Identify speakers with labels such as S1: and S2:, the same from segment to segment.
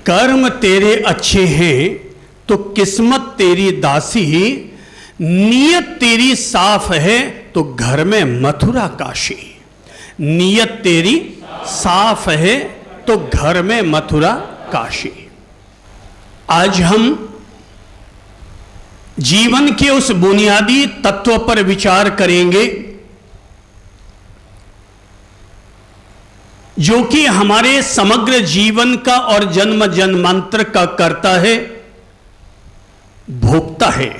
S1: कर्म तेरे अच्छे हैं तो किस्मत तेरी दासी, नियत तेरी साफ है तो घर में मथुरा काशी। नियत तेरी साफ है तो घर में मथुरा काशी। आज हम जीवन के उस बुनियादी तत्व पर विचार करेंगे जो कि हमारे समग्र जीवन का और जन्म जन्मांतर का करता है, भोगता है।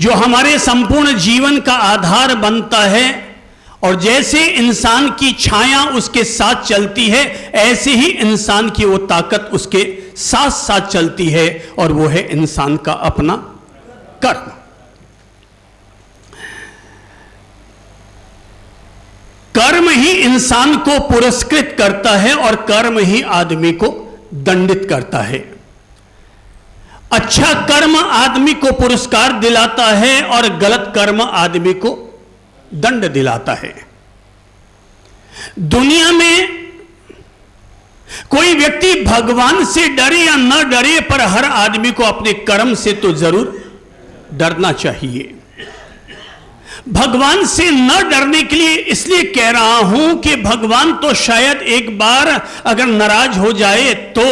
S1: जो हमारे संपूर्ण जीवन का आधार बनता है, और जैसे इंसान की छाया उसके साथ चलती है, ऐसे ही इंसान की वो ताकत उसके साथ साथ चलती है, और वो है इंसान का अपना कर्म। कर्म ही इंसान को पुरस्कृत करता है और कर्म ही आदमी को दंडित करता है। अच्छा कर्म आदमी को पुरस्कार दिलाता है और गलत कर्म आदमी को दंड दिलाता है। दुनिया में कोई व्यक्ति भगवान से डरे या न डरे, पर हर आदमी को अपने कर्म से तो जरूर डरना चाहिए। भगवान से न डरने के लिए इसलिए कह रहा हूं कि भगवान तो शायद एक बार अगर नाराज हो जाए तो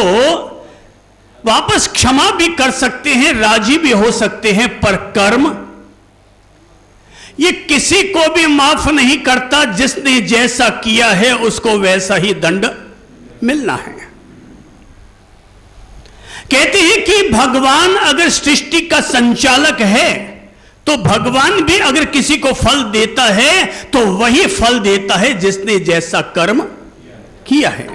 S1: वापस क्षमा भी कर सकते हैं, राजी भी हो सकते हैं, पर कर्म ये किसी को भी माफ नहीं करता। जिसने जैसा किया है उसको वैसा ही दंड मिलना है। कहते हैं कि भगवान अगर सृष्टि का संचालक है तो भगवान भी अगर किसी को फल देता है तो वही फल देता है जिसने जैसा कर्म किया है।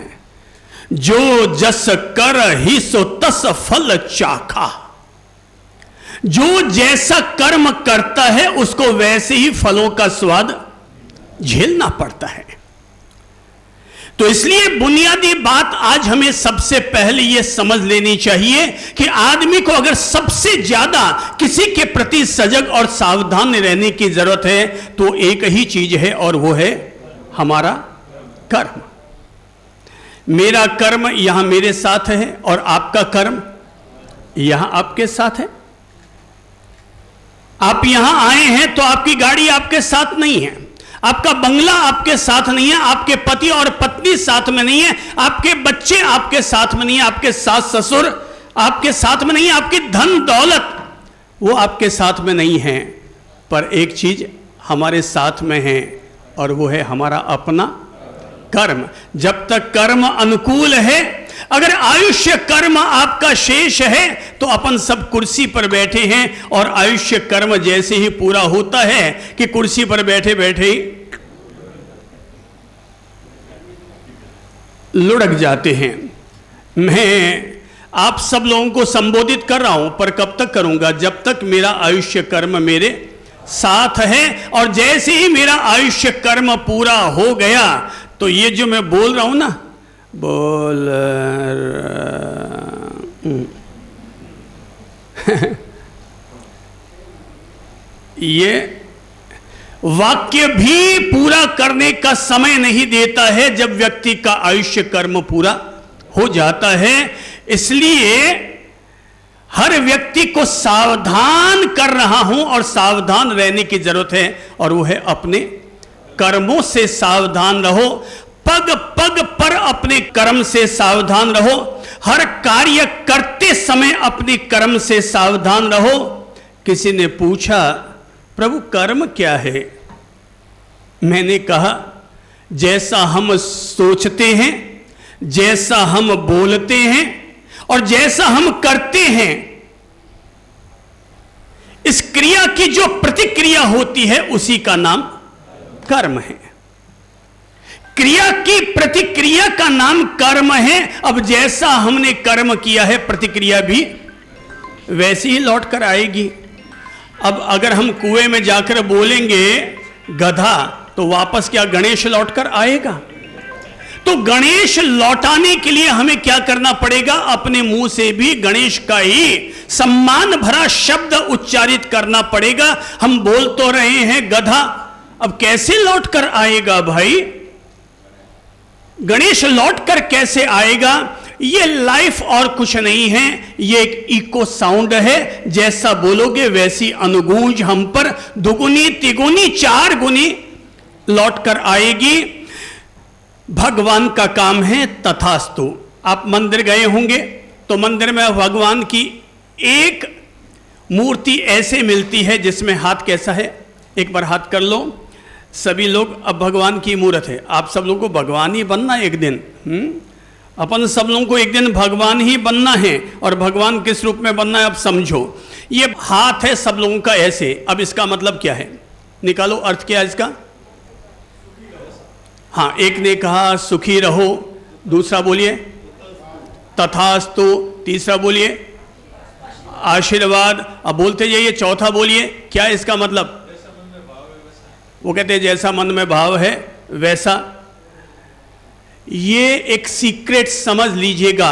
S1: जो जस कर ही सो तस फल चाखा। जो जैसा कर्म करता है उसको वैसे ही फलों का स्वाद झेलना पड़ता है। तो इसलिए बुनियादी बात आज हमें सबसे पहले यह समझ लेनी चाहिए कि आदमी को अगर सबसे ज्यादा किसी के प्रति सजग और सावधान रहने की जरूरत है तो एक ही चीज है, और वो है हमारा कर्म। मेरा कर्म यहां मेरे साथ है और आपका कर्म यहां आपके साथ है। आप यहां आए हैं तो आपकी गाड़ी आपके साथ नहीं है, आपका बंगला आपके साथ नहीं है, आपके पति और पत्नी साथ में नहीं है, आपके बच्चे आपके साथ में नहीं है, आपके सास ससुर आपके साथ में नहीं है, आपकी धन दौलत वो आपके साथ में नहीं है। पर एक चीज हमारे साथ में है और वो है हमारा अपना कर्म। जब तक कर्म अनुकूल है, अगर आयुष्य कर्म आपका शेष है तो अपन सब कुर्सी पर बैठे हैं, और आयुष्य कर्म जैसे ही पूरा होता है कि कुर्सी पर बैठे बैठे ही लुढ़क जाते हैं। मैं आप सब लोगों को संबोधित कर रहा हूं, पर कब तक करूंगा? जब तक मेरा आयुष्य कर्म मेरे साथ है। और जैसे ही मेरा आयुष्य कर्म पूरा हो गया तो ये जो मैं बोल रहा हूं ना, बोल ये वाक्य भी पूरा करने का समय नहीं देता है जब व्यक्ति का आयुष्य कर्म पूरा हो जाता है। इसलिए हर व्यक्ति को सावधान कर रहा हूं और सावधान रहने की जरूरत है, और वो है अपने कर्मों से सावधान रहो। पग पग पर अपने कर्म से सावधान रहो। हर कार्य करते समय अपने कर्म से सावधान रहो। किसी ने पूछा, प्रभु कर्म क्या है? मैंने कहा, जैसा हम सोचते हैं, जैसा हम बोलते हैं और जैसा हम करते हैं, इस क्रिया की जो प्रतिक्रिया होती है उसी का नाम कर्म है। क्रिया की प्रतिक्रिया का नाम कर्म है। अब जैसा हमने कर्म किया है, प्रतिक्रिया भी वैसी ही लौट कर आएगी। अब अगर हम कुएं में जाकर बोलेंगे गधा, तो वापस क्या गणेश लौट कर आएगा? तो गणेश लौटाने के लिए हमें क्या करना पड़ेगा? अपने मुंह से भी गणेश का ही सम्मान भरा शब्द उच्चारित करना पड़ेगा। हम बोल तो रहे हैं गधा, अब कैसे लौट कर आएगा भाई? गणेश लौट कर कैसे आएगा? ये लाइफ और कुछ नहीं है, ये एक इको साउंड है। जैसा बोलोगे वैसी अनुगूंज हम पर दुगुनी तिगुनी चार गुनी लौट कर आएगी। भगवान का काम है तथास्तु। आप मंदिर गए होंगे तो मंदिर में भगवान की एक मूर्ति ऐसे मिलती है जिसमें हाथ कैसा है, एक बार हाथ कर लो सभी लोग। अब भगवान की मूर्त है, आप सब लोगों को भगवान ही बनना है एक दिन। अपन सब लोगों को एक दिन भगवान ही बनना है। और भगवान किस रूप में बनना है अब समझो। ये हाथ है सब लोगों का ऐसे। अब इसका मतलब क्या है, निकालो अर्थ क्या है इसका। हाँ, एक ने कहा सुखी रहो, दूसरा बोलिए तथास्तु, तीसरा बोलिए आशीर्वाद। अब बोलते जाइए, चौथा बोलिए क्या है इसका मतलब। वो कहते हैं जैसा मन में भाव है वैसा। ये एक सीक्रेट समझ लीजिएगा।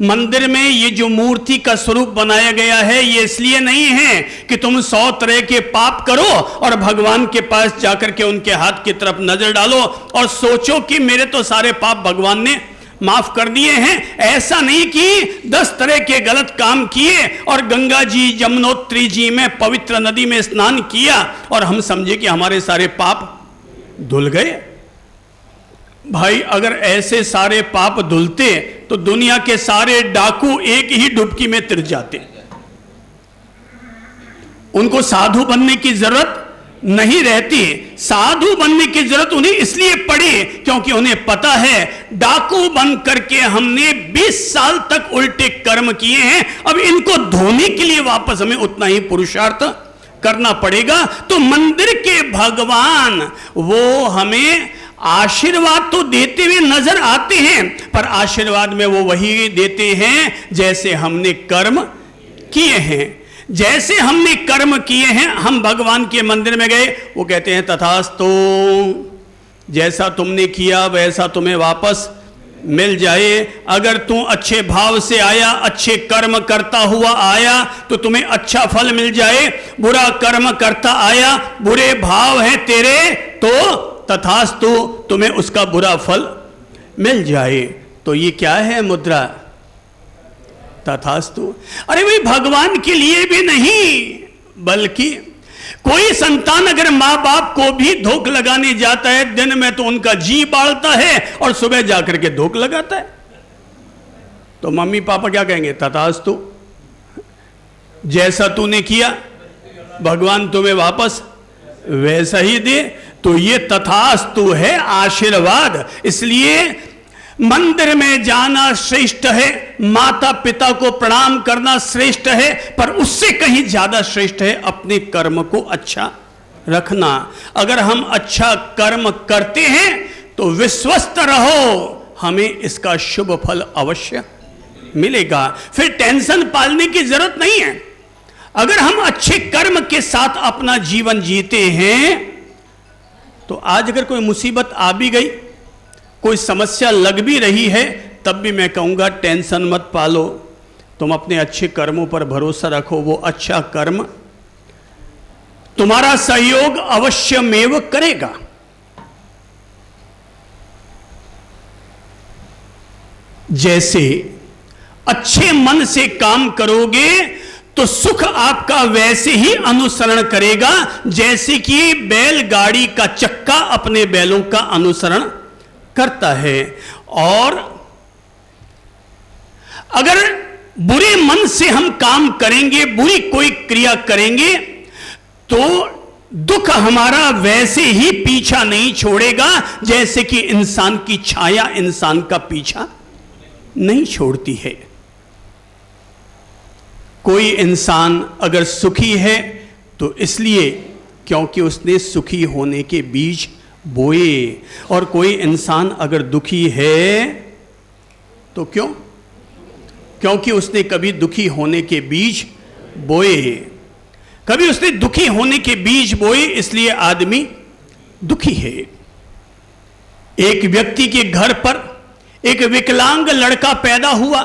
S1: मंदिर में ये जो मूर्ति का स्वरूप बनाया गया है ये इसलिए नहीं है कि तुम 100 तरह के पाप करो और भगवान के पास जाकर के उनके हाथ की तरफ नजर डालो और सोचो कि मेरे तो सारे पाप भगवान ने माफ कर दिए हैं। ऐसा नहीं कि 10 तरह के गलत काम किए और गंगा जी यमुनोत्री जी में पवित्र नदी में स्नान किया और हम समझे कि हमारे सारे पाप धुल गए। भाई अगर ऐसे सारे पाप धुलते तो दुनिया के सारे डाकू एक ही डुबकी में तिर जाते। उनको साधु बनने की जरूरत नहीं रहती। साधु बनने की जरूरत उन्हें इसलिए पड़ी क्योंकि उन्हें पता है डाकू बन करके हमने 20 साल तक उल्टे कर्म किए हैं, अब इनको धोने के लिए वापस हमें उतना ही पुरुषार्थ करना पड़ेगा। तो मंदिर के भगवान वो हमें आशीर्वाद तो देते हुए नजर आते हैं, पर आशीर्वाद में वो वही देते हैं जैसे हमने कर्म किए हैं। जैसे हमने कर्म किए हैं, हम भगवान के मंदिर में गए, वो कहते हैं तथास्तु, जैसा तुमने किया वैसा तुम्हें वापस मिल जाए। अगर तू अच्छे भाव से आया, अच्छे कर्म करता हुआ आया तो तुम्हें अच्छा फल मिल जाए। बुरा कर्म करता आया, बुरे भाव हैं तेरे, तो तथास्तु तुम्हें उसका बुरा फल मिल जाए। तो ये क्या है मुद्रा, तथास्तु। अरे भाई भगवान के लिए भी नहीं, बल्कि कोई संतान अगर मां बाप को भी धोख लगाने जाता है, दिन में तो उनका जी बाढ़ता है और सुबह जाकर के धोख लगाता है, तो मम्मी पापा क्या कहेंगे, तथास्तु, जैसा तूने किया भगवान तुम्हें वापस वैसा ही दे। तो ये तथास्तु है आशीर्वाद। इसलिए मंदिर में जाना श्रेष्ठ है, माता पिता को प्रणाम करना श्रेष्ठ है, पर उससे कहीं ज्यादा श्रेष्ठ है अपने कर्म को अच्छा रखना। अगर हम अच्छा कर्म करते हैं तो विश्वस्त रहो हमें इसका शुभ फल अवश्य मिलेगा। फिर टेंशन पालने की जरूरत नहीं है। अगर हम अच्छे कर्म के साथ अपना जीवन जीते हैं तो आज अगर कोई मुसीबत आ भी गई, कोई समस्या लग भी रही है, तब भी मैं कहूंगा टेंशन मत पालो, तुम अपने अच्छे कर्मों पर भरोसा रखो। वो अच्छा कर्म तुम्हारा सहयोग अवश्यमेव करेगा। जैसे अच्छे मन से काम करोगे तो सुख आपका वैसे ही अनुसरण करेगा जैसे कि बैलगाड़ी का चक्का अपने बैलों का अनुसरण करता है। और अगर बुरे मन से हम काम करेंगे, बुरी कोई क्रिया करेंगे, तो दुख हमारा वैसे ही पीछा नहीं छोड़ेगा जैसे कि इंसान की छाया इंसान का पीछा नहीं छोड़ती है। कोई इंसान अगर सुखी है तो इसलिए क्योंकि उसने सुखी होने के बीज बोए, और कोई इंसान अगर दुखी है तो क्योंकि उसने कभी दुखी होने के बीज बोए, कभी उसने दुखी होने के बीज बोए, इसलिए आदमी दुखी है। एक व्यक्ति के घर पर एक विकलांग लड़का पैदा हुआ।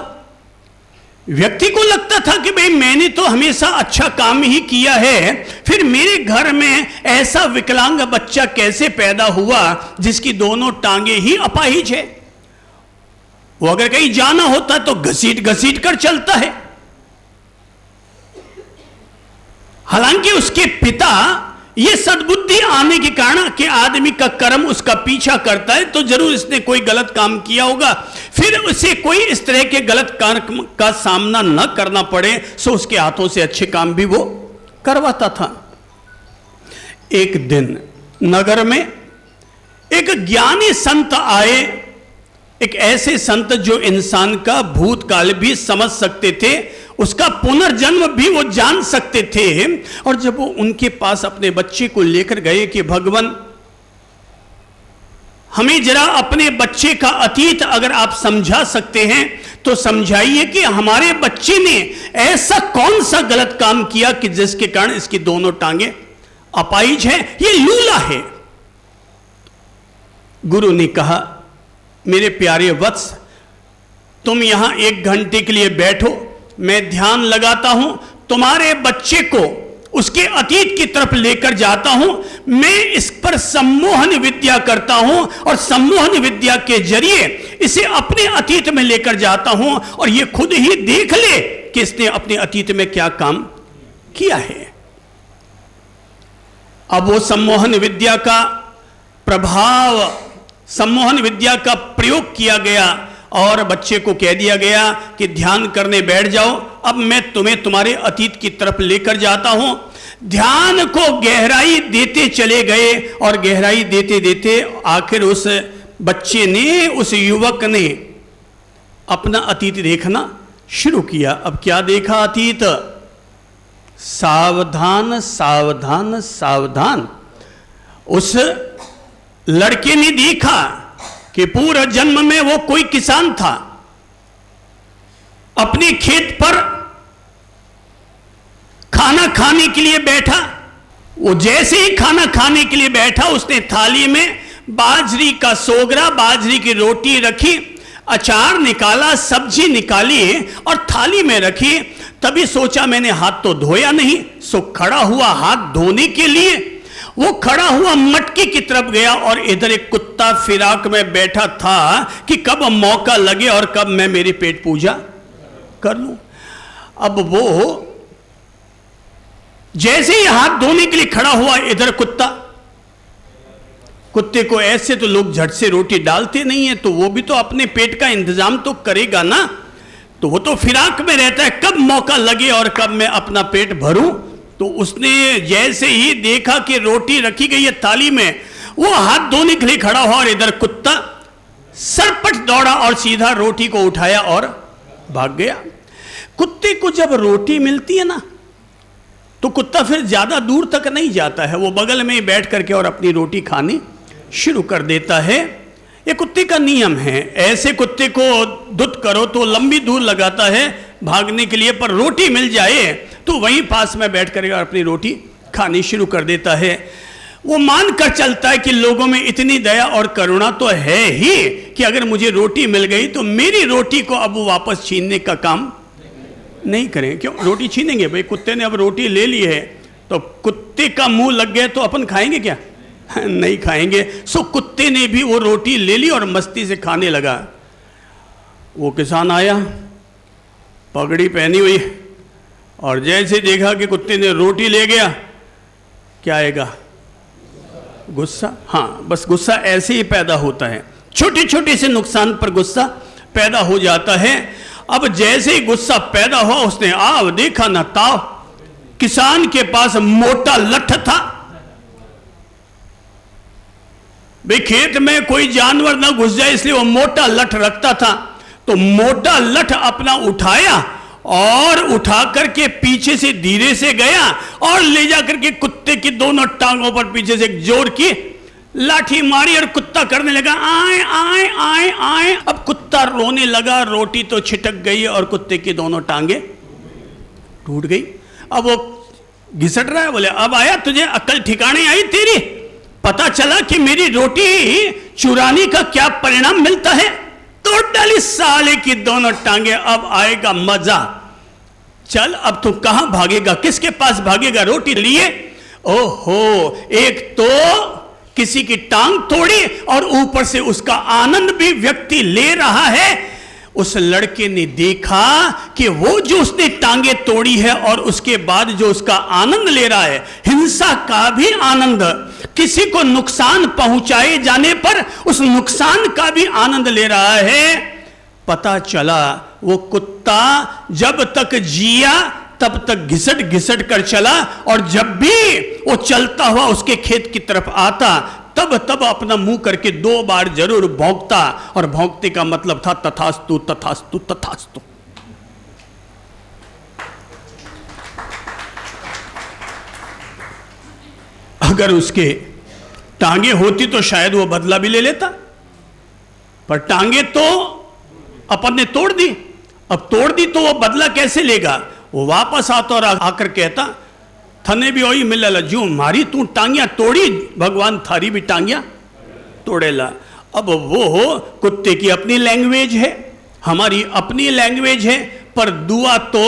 S1: व्यक्ति को लगता था कि भाई मैंने तो हमेशा अच्छा काम ही किया है, फिर मेरे घर में ऐसा विकलांग बच्चा कैसे पैदा हुआ जिसकी दोनों टांगे ही अपाहिज है। वो अगर कहीं जाना होता है तो घसीट घसीट कर चलता है। हालांकि उसके पिता ये सद्बुद्धि आने के कारण कि आदमी का कर्म उसका पीछा करता है, तो जरूर इसने कोई गलत काम किया होगा, फिर उसे कोई इस तरह के गलत कर्म का सामना न करना पड़े, सो उसके हाथों से अच्छे काम भी वो करवाता था। एक दिन नगर में एक ज्ञानी संत आए, एक ऐसे संत जो इंसान का भूतकाल भी समझ सकते थे, उसका पुनर्जन्म भी वो जान सकते थे। और जब वो उनके पास अपने बच्चे को लेकर गए कि भगवान, हमें जरा अपने बच्चे का अतीत अगर आप समझा सकते हैं तो समझाइए कि हमारे बच्चे ने ऐसा कौन सा गलत काम किया कि जिसके कारण इसकी दोनों टांगे अपाहिज है, ये लूला है। गुरु ने कहा, मेरे प्यारे वत्स, तुम यहां 1 घंटे के लिए बैठो, मैं ध्यान लगाता हूं, तुम्हारे बच्चे को उसके अतीत की तरफ लेकर जाता हूं, मैं इस पर सम्मोहन विद्या करता हूं और सम्मोहन विद्या के जरिए इसे अपने अतीत में लेकर जाता हूं और यह खुद ही देख ले कि इसने अपने अतीत में क्या काम किया है। अब वो सम्मोहन विद्या का प्रभाव, सम्मोहन विद्या का प्रयोग किया गया और बच्चे को कह दिया गया कि ध्यान करने बैठ जाओ, अब मैं तुम्हें तुम्हारे अतीत की तरफ लेकर जाता हूं। ध्यान को गहराई देते चले गए और गहराई देते देते आखिर उस बच्चे ने, उस युवक ने अपना अतीत देखना शुरू किया। अब क्या देखा अतीत? सावधान सावधान सावधान। उस लड़के ने देखा कि पूर्व जन्म में वो कोई किसान था, अपने खेत पर खाना खाने के लिए बैठा। वो जैसे ही खाना खाने के लिए बैठा, उसने थाली में बाजरी का सोगरा, बाजरी की रोटी रखी, अचार निकाला, सब्जी निकाली और थाली में रखी। तभी सोचा मैंने हाथ तो धोया नहीं, सो खड़ा हुआ हाथ धोने के लिए। वो खड़ा हुआ मटकी की तरफ गया और इधर एक कुत्ता फिराक में बैठा था कि कब मौका लगे और कब मैं मेरी पेट पूजा कर लूं। अब वो जैसे ही हाथ धोने के लिए खड़ा हुआ, इधर कुत्ता, कुत्ते को ऐसे तो लोग झट से रोटी डालते नहीं है, तो वो भी तो अपने पेट का इंतजाम तो करेगा ना, तो वो तो फिराक में रहता है कब मौका लगे और कब मैं अपना पेट भरूं। तो उसने जैसे ही देखा कि रोटी रखी गई है थाली में, वो हाथ धोने के लिए खड़ा हुआ और इधर कुत्ता सरपट दौड़ा और सीधा रोटी को उठाया और भाग गया। कुत्ते को जब रोटी मिलती है ना, तो कुत्ता फिर ज्यादा दूर तक नहीं जाता है, वो बगल में ही बैठ करके और अपनी रोटी खानी शुरू कर देता है। ये कुत्ते का नियम है। ऐसे कुत्ते को दुत करो तो लंबी दूर लगाता है भागने के लिए, पर रोटी मिल जाए तो वहीं पास में बैठ कर अपनी रोटी खानी शुरू कर देता है। वो मान कर चलता है कि लोगों में इतनी दया और करुणा तो है ही कि अगर मुझे रोटी मिल गई तो मेरी रोटी को अब वो वापस छीनने का काम नहीं करें। क्यों रोटी छीनेंगे? भाई कुत्ते ने अब रोटी ले ली है तो कुत्ते का मुंह लग गया तो अपन खाएंगे क्या? नहीं खाएंगे। सो कुत्ते ने भी वो रोटी ले ली और मस्ती से खाने लगा। वो किसान आया, पगड़ी पहनी हुई, और जैसे देखा कि कुत्ते ने रोटी ले गया, क्या आएगा? गुस्सा। हाँ, बस गुस्सा ऐसे ही पैदा होता है, छोटे छोटे से नुकसान पर गुस्सा पैदा हो जाता है। अब जैसे ही गुस्सा पैदा हुआ, उसने आव देखा ना ताव, किसान के पास मोटा लठ था। भाई खेत में कोई जानवर ना घुस जाए इसलिए वो मोटा लठ रखता था, तो मोटा लठ अपना उठाया और उठा करके पीछे से धीरे से गया और ले जाकर के कुत्ते की दोनों टांगों पर पीछे से जोर की लाठी मारी और कुत्ता करने लगा आए आए आए आए। अब कुत्ता रोने लगा, रोटी तो छिटक गई और कुत्ते की दोनों टांगे टूट गई। अब वो घिसट रहा है, बोले अब आया तुझे अक्ल ठिकाने आई तेरी? पता चला कि मेरी रोटी चुराने का क्या परिणाम मिलता है? तोड़ डाली साले की दोनों टांगे, अब आएगा मजा। चल अब तू कहां भागेगा, किसके पास भागेगा रोटी लिए? ओहो, एक तो किसी की टांग तोड़ी और ऊपर से उसका आनंद भी व्यक्ति ले रहा है। उस लड़के ने देखा कि वो जो उसने टांगे तोड़ी है और उसके बाद जो उसका आनंद ले रहा है, हिंसा का भी आनंद, किसी को नुकसान पहुंचाए जाने पर उस नुकसान का भी आनंद ले रहा है। पता चला वो कुत्ता जब तक जिया तब तक घिसट घिसट कर चला, और जब भी वो चलता हुआ उसके खेत की तरफ आता तब तब अपना मुंह करके 2 बार जरूर भौंकता, और भौंकते का मतलब था तथास्तु तथास्तु तथास्तु। अगर उसके टांगे होती तो शायद वो बदला भी ले लेता, पर टांगे तो अपन ने तोड़ दी। अब तोड़ दी तो वो बदला कैसे लेगा? वो वापस आता और आकर कहता, थने भी वही मिलल जू मारी तू टांगिया तोड़ी, भगवान थारी भी टांगिया तोड़ेला। अब वो कुत्ते की अपनी लैंग्वेज है, हमारी अपनी लैंग्वेज है, पर दुआ तो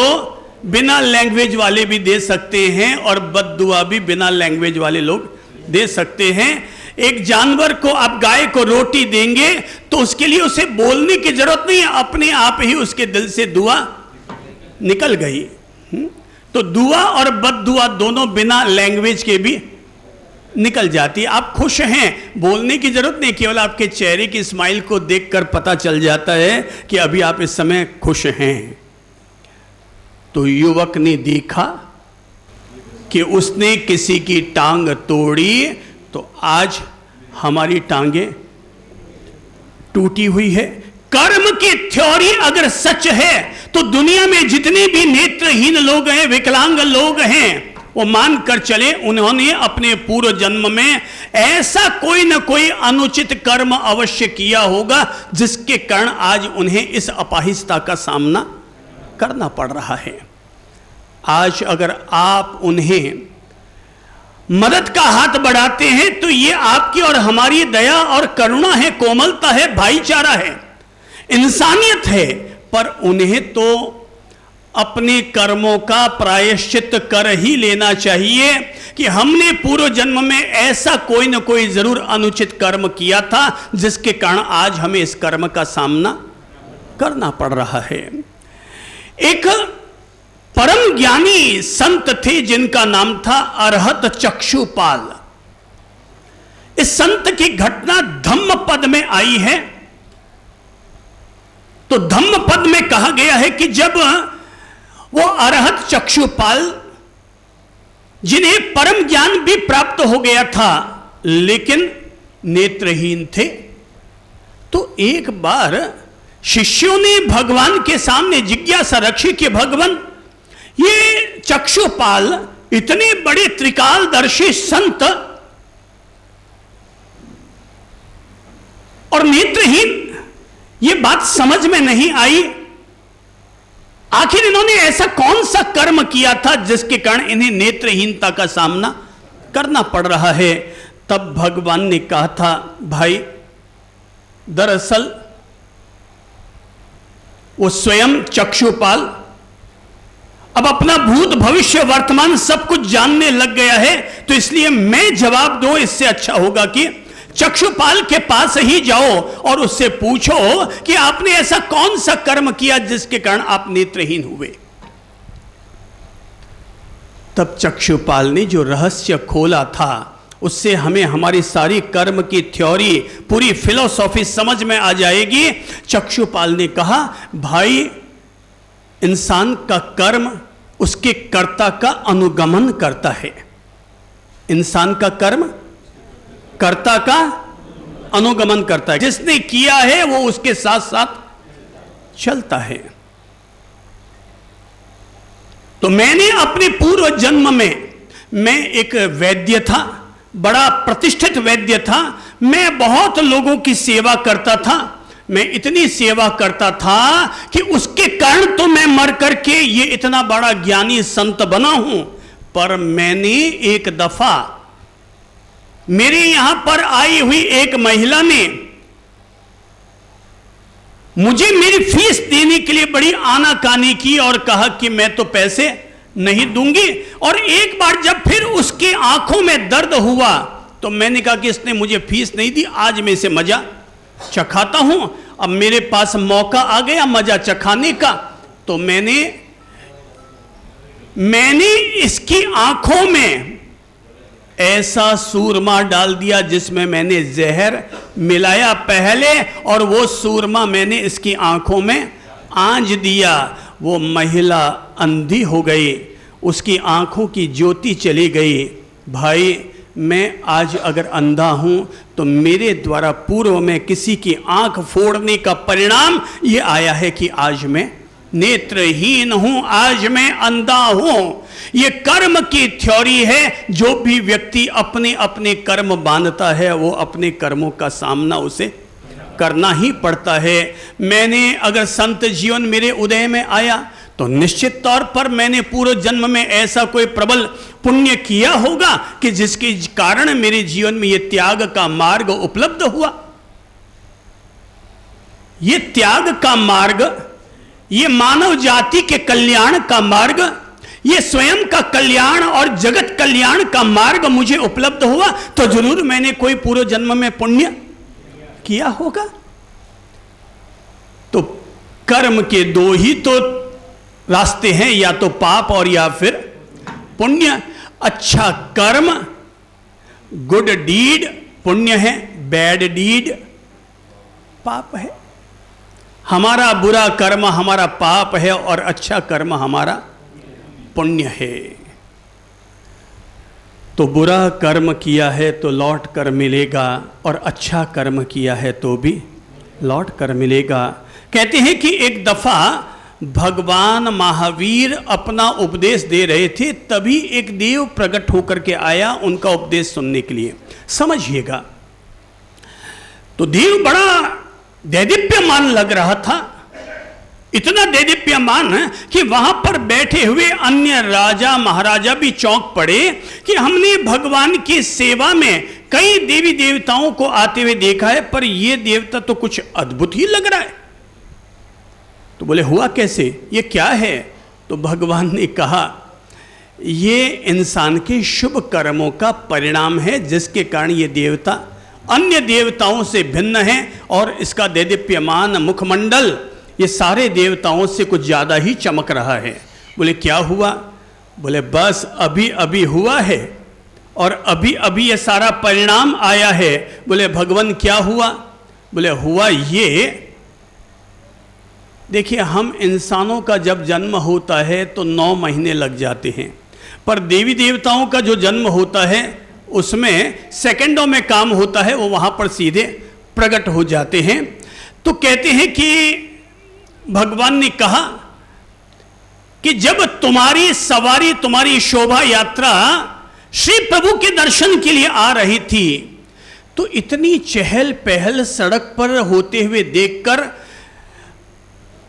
S1: बिना लैंग्वेज वाले भी दे सकते हैं और बद्दुआ भी बिना लैंग्वेज वाले लोग दे सकते हैं। एक जानवर को आप गाय को रोटी देंगे तो उसके लिए उसे बोलने की जरूरत नहीं है, अपने आप ही उसके दिल से दुआ निकल गई। तो दुआ और बद्दुआ दोनों बिना लैंग्वेज के भी निकल जाती है। आप खुश हैं, बोलने की जरूरत नहीं, केवल आपके चेहरे की स्माइल को देखकर पता चल जाता है कि अभी आप इस समय खुश हैं। तो युवक ने देखा कि उसने किसी की टांग तोड़ी, तो आज हमारी टांगे टूटी हुई है। कर्म की थ्योरी अगर सच है तो दुनिया में जितने भी नेत्रहीन लोग हैं, विकलांग लोग हैं, वो मान कर चले उन्होंने अपने पूर्व जन्म में ऐसा कोई न कोई अनुचित कर्म अवश्य किया होगा जिसके कारण आज उन्हें इस अपाहिजता का सामना करना पड़ रहा है। आज अगर आप उन्हें मदद का हाथ बढ़ाते हैं तो ये आपकी और हमारी दया और करुणा है, कोमलता है, भाईचारा है, इंसानियत है। पर उन्हें तो अपने कर्मों का प्रायश्चित कर ही लेना चाहिए कि हमने पूर्व जन्म में ऐसा कोई न कोई जरूर अनुचित कर्म किया था जिसके कारण आज हमें इस कर्म का सामना करना पड़ रहा है। एक परम ज्ञानी संत थे जिनका नाम था अरहत चक्षुपाल। इस संत की घटना धम्मपद में आई है। तो धम्मपद में कहा गया है कि जब वो अरहत चक्षुपाल जिन्हें परम ज्ञान भी प्राप्त हो गया था लेकिन नेत्रहीन थे, तो एक बार शिष्यों ने भगवान के सामने जिज्ञासा रखी कि भगवान, ये चक्षुपाल इतने बड़े त्रिकालदर्शी संत और नेत्रहीन, ये बात समझ में नहीं आई। आखिर इन्होंने ऐसा कौन सा कर्म किया था जिसके कारण इन्हें नेत्रहीनता का सामना करना पड़ रहा है? तब भगवान ने कहा था, भाई दरअसल वो स्वयं चक्षुपाल अब अपना भूत भविष्य वर्तमान सब कुछ जानने लग गया है, तो इसलिए मैं जवाब दूं इससे अच्छा होगा कि चक्षुपाल के पास ही जाओ और उससे पूछो कि आपने ऐसा कौन सा कर्म किया जिसके कारण आप नेत्रहीन हुए। तब चक्षुपाल ने जो रहस्य खोला था उससे हमें हमारी सारी कर्म की थ्योरी, पूरी फिलॉसफी समझ में आ जाएगी। चक्षुपाल ने कहा, भाई इंसान का कर्म उसके कर्ता का अनुगमन करता है। इंसान का कर्म कर्ता का अनुगमन करता है, जिसने किया है वो उसके साथ साथ चलता है। तो मैंने अपने पूर्व जन्म में, मैं एक वैद्य था, बड़ा प्रतिष्ठित वैद्य था, मैं बहुत लोगों की सेवा करता था। मैं इतनी सेवा करता था कि उसके कारण तो मैं मर करके ये इतना बड़ा ज्ञानी संत बना हूं। पर मैंने एक दफा मेरे यहां पर आई हुई एक महिला ने मुझे मेरी फीस देने के लिए बड़ी आनाकानी की और कहा कि मैं तो पैसे नहीं दूंगी। और एक बार जब फिर उसके आंखों में दर्द हुआ तो मैंने कहा कि इसने मुझे फीस नहीं दी, आज मैं इसे मजा चखाता हूं। अब मेरे पास मौका आ गया मजा चखाने का, तो मैंने इसकी आंखों में ऐसा सूरमा डाल दिया जिसमें मैंने जहर मिलाया पहले, और वो सूरमा मैंने इसकी आंखों में आंच दिया। वो महिला अंधी हो गई, उसकी आंखों की ज्योति चली गई। भाई, मैं आज अगर अंधा हूं तो मेरे द्वारा पूर्व में किसी की आंख फोड़ने का परिणाम ये आया है कि आज मैं नेत्रहीन हूं, आज मैं अंधा हूं। ये कर्म की थ्योरी है। जो भी व्यक्ति अपने अपने कर्म बांधता है वो अपने कर्मों का सामना उसे करना ही पड़ता है। मैंने अगर संत जीवन मेरे उदय में आया तो निश्चित तौर पर मैंने पूर्व जन्म में ऐसा कोई प्रबल पुण्य किया होगा कि जिसके कारण मेरे जीवन में यह त्याग का मार्ग उपलब्ध हुआ। यह त्याग का मार्ग, ये मानव जाति के कल्याण का मार्ग, ये स्वयं का कल्याण और जगत कल्याण का मार्ग मुझे उपलब्ध हुआ, तो जरूर मैंने कोई पूर्व जन्म में पुण्य किया होगा। तो कर्म के दो ही तो रास्ते हैं, या तो पाप और या फिर पुण्य। अच्छा कर्म, गुड डीड पुण्य है, बैड डीड पाप है। हमारा बुरा कर्म हमारा पाप है और अच्छा कर्म हमारा पुण्य है। तो बुरा कर्म किया है तो लौट कर मिलेगा, और अच्छा कर्म किया है तो भी लौट कर मिलेगा। कहते हैं कि एक दफा भगवान महावीर अपना उपदेश दे रहे थे, तभी एक देव प्रकट होकर के आया उनका उपदेश सुनने के लिए। समझिएगा, तो देव बड़ा दैदीप्यमान लग रहा था, इतना दैदीप्यमान कि वहां पर बैठे हुए अन्य राजा महाराजा भी चौंक पड़े कि हमने भगवान की सेवा में कई देवी देवताओं को आते हुए देखा है, पर यह देवता तो कुछ अद्भुत ही लग रहा है। तो बोले हुआ कैसे, ये क्या है? तो भगवान ने कहा ये इंसान के शुभ कर्मों का परिणाम है, जिसके कारण ये देवता अन्य देवताओं से भिन्न है, और इसका दैदीप्यमान मुखमंडल ये सारे देवताओं से कुछ ज़्यादा ही चमक रहा है। बोले क्या हुआ? बोले बस अभी अभी हुआ है, और अभी अभी ये सारा परिणाम आया है। बोले भगवान क्या हुआ? बोले हुआ ये, देखिए हम इंसानों का जब जन्म होता है तो 9 महीने लग जाते हैं, पर देवी देवताओं का जो जन्म होता है उसमें सेकंडों में काम होता है, वो वहाँ पर सीधे प्रकट हो जाते हैं। तो कहते हैं कि भगवान ने कहा कि जब तुम्हारी सवारी, तुम्हारी शोभा यात्रा श्री प्रभु के दर्शन के लिए आ रही थी, तो इतनी चहल पहल सड़क पर होते हुए देखकर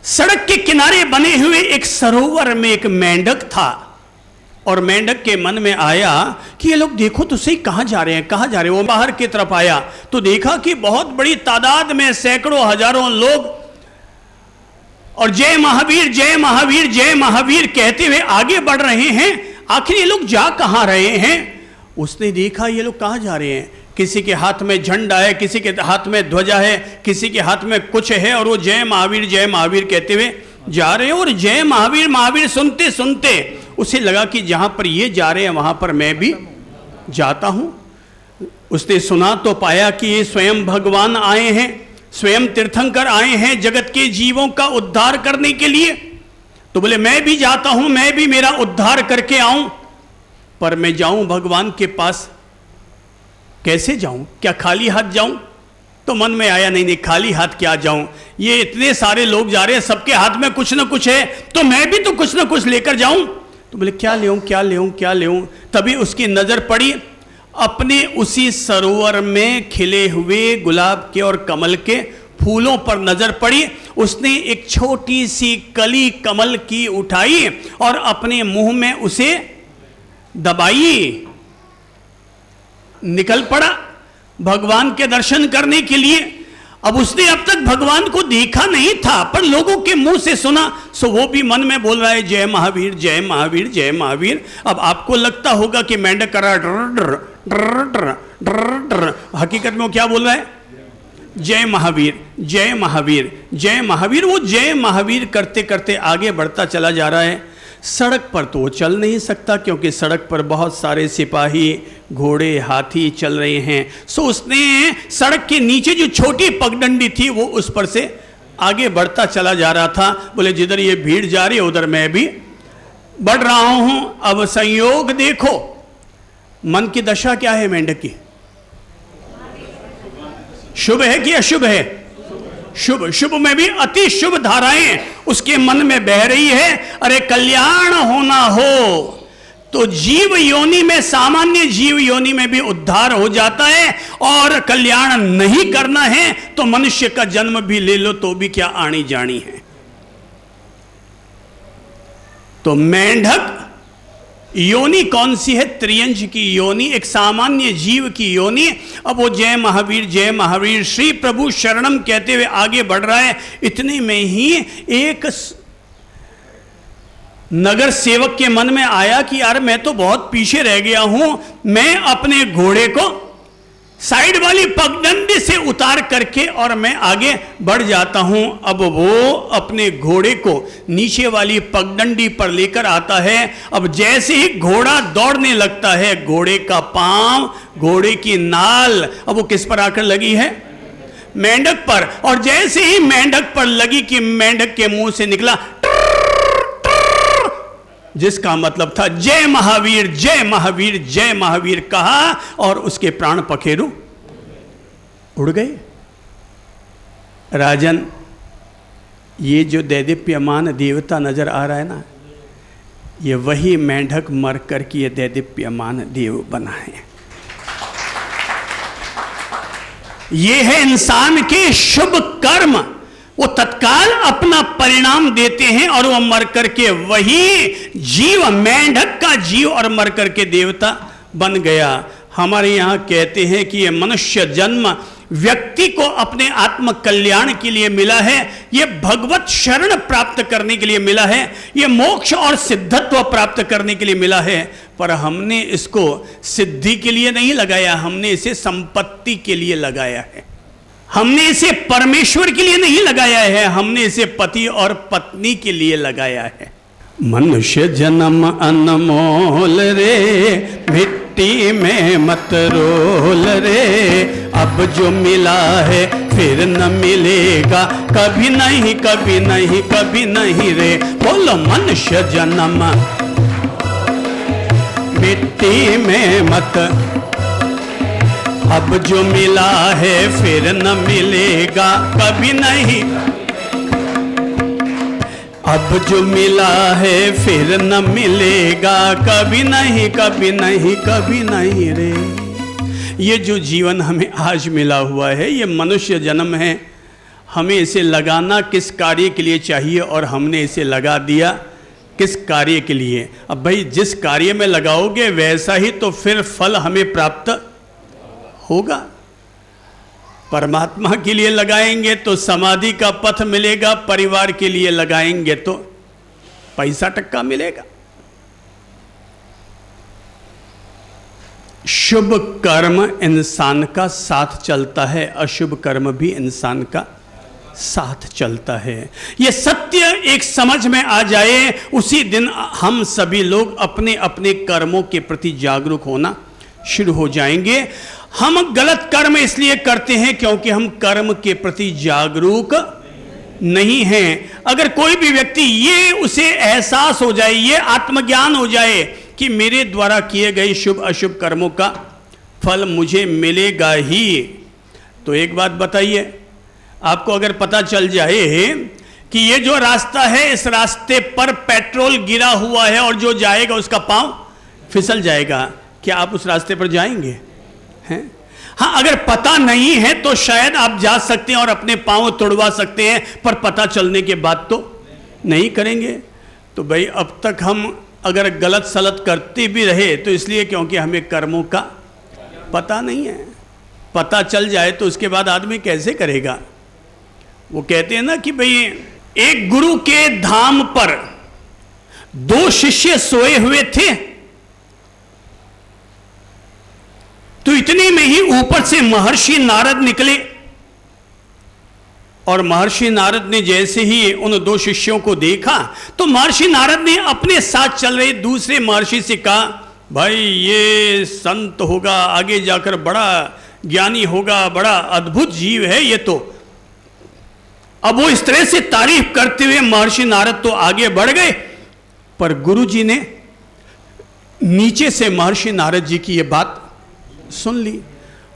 S1: सड़क के किनारे बने हुए एक सरोवर में एक मेंढक था, और मेंढक के मन में आया कि ये लोग देखो तो सही कहाँ जा रहे हैं, कहाँ जा रहे हैं। वो बाहर की तरफ आया तो देखा कि बहुत बड़ी तादाद में सैकड़ों हजारों लोग और जय महावीर जय महावीर जय महावीर कहते हुए आगे बढ़ रहे हैं। आखिर ये लोग जा कहाँ रहे हैं? उसने देखा ये लोग कहाँ जा रहे हैं, किसी के हाथ में झंडा है, किसी के हाथ में ध्वजा है, किसी के हाथ में कुछ है, और वो जय महावीर कहते हुए जा रहे हैं। और जय महावीर महावीर सुनते सुनते उसे लगा कि जहाँ पर ये जा रहे हैं वहाँ पर मैं भी जाता हूँ। उसने सुना तो पाया कि ये स्वयं भगवान आए हैं, स्वयं तीर्थंकर आए हैं जगत के जीवों का उद्धार करने के लिए। तो बोले मैं भी जाता हूँ, मैं भी मेरा उद्धार करके आऊँ, पर मैं जाऊँ भगवान के पास कैसे जाऊं? क्या खाली हाथ जाऊं? तो मन में आया नहीं खाली हाथ क्या जाऊं, ये इतने सारे लोग जा रहे हैं, सबके हाथ में कुछ ना कुछ है, तो मैं भी तो कुछ ना कुछ लेकर जाऊं। तो बोले क्या ले आऊं? तभी उसकी नजर पड़ी अपने उसी सरोवर में खिले हुए गुलाब के और कमल के फूलों पर नजर पड़ी। उसने एक छोटी सी कली कमल की उठाई और अपने मुंह में उसे दबाई, निकल पड़ा भगवान के दर्शन करने के लिए। अब उसने अब तक भगवान को देखा नहीं था, पर लोगों के मुंह से सुना, सो वो भी मन में बोल रहा है जय महावीर जय महावीर जय महावीर। अब आपको लगता होगा कि मेंढक कर रहा है डर डर डर डर डर डर, हकीकत में वो क्या बोल रहा है? जय महावीर, जय महावीर, जय महावीर। वो जय महावीर करते करते आगे बढ़ता चला जा रहा है। सड़क पर तो वो चल नहीं सकता क्योंकि सड़क पर बहुत सारे सिपाही, घोड़े, हाथी चल रहे हैं। सो उसने सड़क के नीचे जो छोटी पगडंडी थी वो उस पर से आगे बढ़ता चला जा रहा था। बोले जिधर ये भीड़ जा रही है उधर मैं भी बढ़ रहा हूं। अब संयोग देखो, मन की दशा क्या है मेंढक की? शुभ है कि अशुभ है? शुभ। शुभ में भी अति शुभ धाराएं उसके मन में बह रही है। अरे कल्याण होना हो तो जीव योनि में, सामान्य जीव योनि में भी उद्धार हो जाता है, और कल्याण नहीं करना है तो मनुष्य का जन्म भी ले लो तो भी क्या आनी जानी है। तो मेंढक योनि कौन सी है? त्रियंज की योनि, एक सामान्य जीव की योनि। अब वो जय महावीर, जय महावीर, श्री प्रभु शरणम कहते हुए आगे बढ़ रहा है। इतने में ही एक नगर सेवक के मन में आया कि यार मैं तो बहुत पीछे रह गया हूं, मैं अपने घोड़े को साइड वाली पगडंडी से उतार करके और मैं आगे बढ़ जाता हूं। अब वो अपने घोड़े को नीचे वाली पगडंडी पर लेकर आता है। अब जैसे ही घोड़ा दौड़ने लगता है, घोड़े का पांव, घोड़े की नाल, अब वो किस पर आकर लगी है? मेंढक पर। और जैसे ही मेंढक पर लगी कि मेंढक के मुंह से निकला जिसका मतलब था जय महावीर, जय महावीर, जय महावीर कहा, और उसके प्राण पखेरु उड़ गए। राजन, ये जो दैदीप्यमान देवता नजर आ रहा है ना, ये वही मेंढक मर कर के ये दैदीप्यमान देव बना है। ये है इंसान के शुभ कर्म, वो तत्काल अपना परिणाम देते हैं और वो मर करके वही जीव, मेंढक का जीव, और मर करके देवता बन गया। हमारे यहाँ कहते हैं कि ये मनुष्य जन्म व्यक्ति को अपने आत्म कल्याण के लिए मिला है, ये भगवत शरण प्राप्त करने के लिए मिला है, ये मोक्ष और सिद्धत्व प्राप्त करने के लिए मिला है। पर हमने इसको सिद्धि के लिए नहीं लगाया, हमने इसे संपत्ति के लिए लगाया है। हमने इसे परमेश्वर के लिए नहीं लगाया है, हमने इसे पति और पत्नी के लिए लगाया है। मनुष्य जन्म अनमोल रे, मिट्टी में मत रोल रे, अब जो मिला है फिर न मिलेगा, कभी नहीं, कभी नहीं, कभी नहीं रे। बोलो मनुष्य जन्म मिट्टी में मत, अब जो मिला है फिर न मिलेगा, कभी नहीं, अब जो मिला है फिर न मिलेगा, कभी नहीं, कभी नहीं, कभी नहीं रे। ये जो जीवन हमें आज मिला हुआ है, ये मनुष्य जन्म है, हमें इसे लगाना किस कार्य के लिए चाहिए, और हमने इसे लगा दिया किस कार्य के लिए? अब भाई जिस कार्य में लगाओगे वैसा ही तो फिर फल हमें प्राप्त होगा। परमात्मा के लिए लगाएंगे तो समाधि का पथ मिलेगा, परिवार के लिए लगाएंगे तो पैसा टक्का मिलेगा। शुभ कर्म इंसान का साथ चलता है, अशुभ कर्म भी इंसान का साथ चलता है। यह सत्य एक समझ में आ जाए, उसी दिन हम सभी लोग अपने अपने कर्मों के प्रति जागरूक होना शुरू हो जाएंगे। हम गलत कर्म इसलिए करते हैं क्योंकि हम कर्म के प्रति जागरूक नहीं हैं। अगर कोई भी व्यक्ति ये उसे एहसास हो जाए, ये आत्मज्ञान हो जाए कि मेरे द्वारा किए गए शुभ अशुभ कर्मों का फल मुझे मिलेगा ही, तो एक बात बताइए, आपको अगर पता चल जाए कि ये जो रास्ता है इस रास्ते पर पेट्रोल गिरा हुआ है और जो जाएगा उसका पांव फिसल जाएगा, क्या आप उस रास्ते पर जाएंगे? हैं? हाँ, अगर पता नहीं है तो शायद आप जा सकते हैं और अपने पांव तोड़वा सकते हैं, पर पता चलने के बाद तो नहीं करेंगे। तो भाई अब तक हम अगर गलत सलत करते भी रहे तो इसलिए क्योंकि हमें कर्मों का पता नहीं है। पता चल जाए तो उसके बाद आदमी कैसे करेगा? वो कहते हैं ना कि भाई एक गुरु के धाम पर दो शिष्य सोए हुए थे, तो इतने में ही ऊपर से महर्षि नारद निकले और महर्षि नारद ने जैसे ही उन दो शिष्यों को देखा तो महर्षि नारद ने अपने साथ चल रहे दूसरे महर्षि से कहा, भाई ये संत होगा, आगे जाकर बड़ा ज्ञानी होगा, बड़ा अद्भुत जीव है ये तो। अब वो इस तरह से तारीफ करते हुए महर्षि नारद तो आगे बढ़ गए, पर गुरुजी ने नीचे से महर्षि नारद जी की ये बात सुन ली।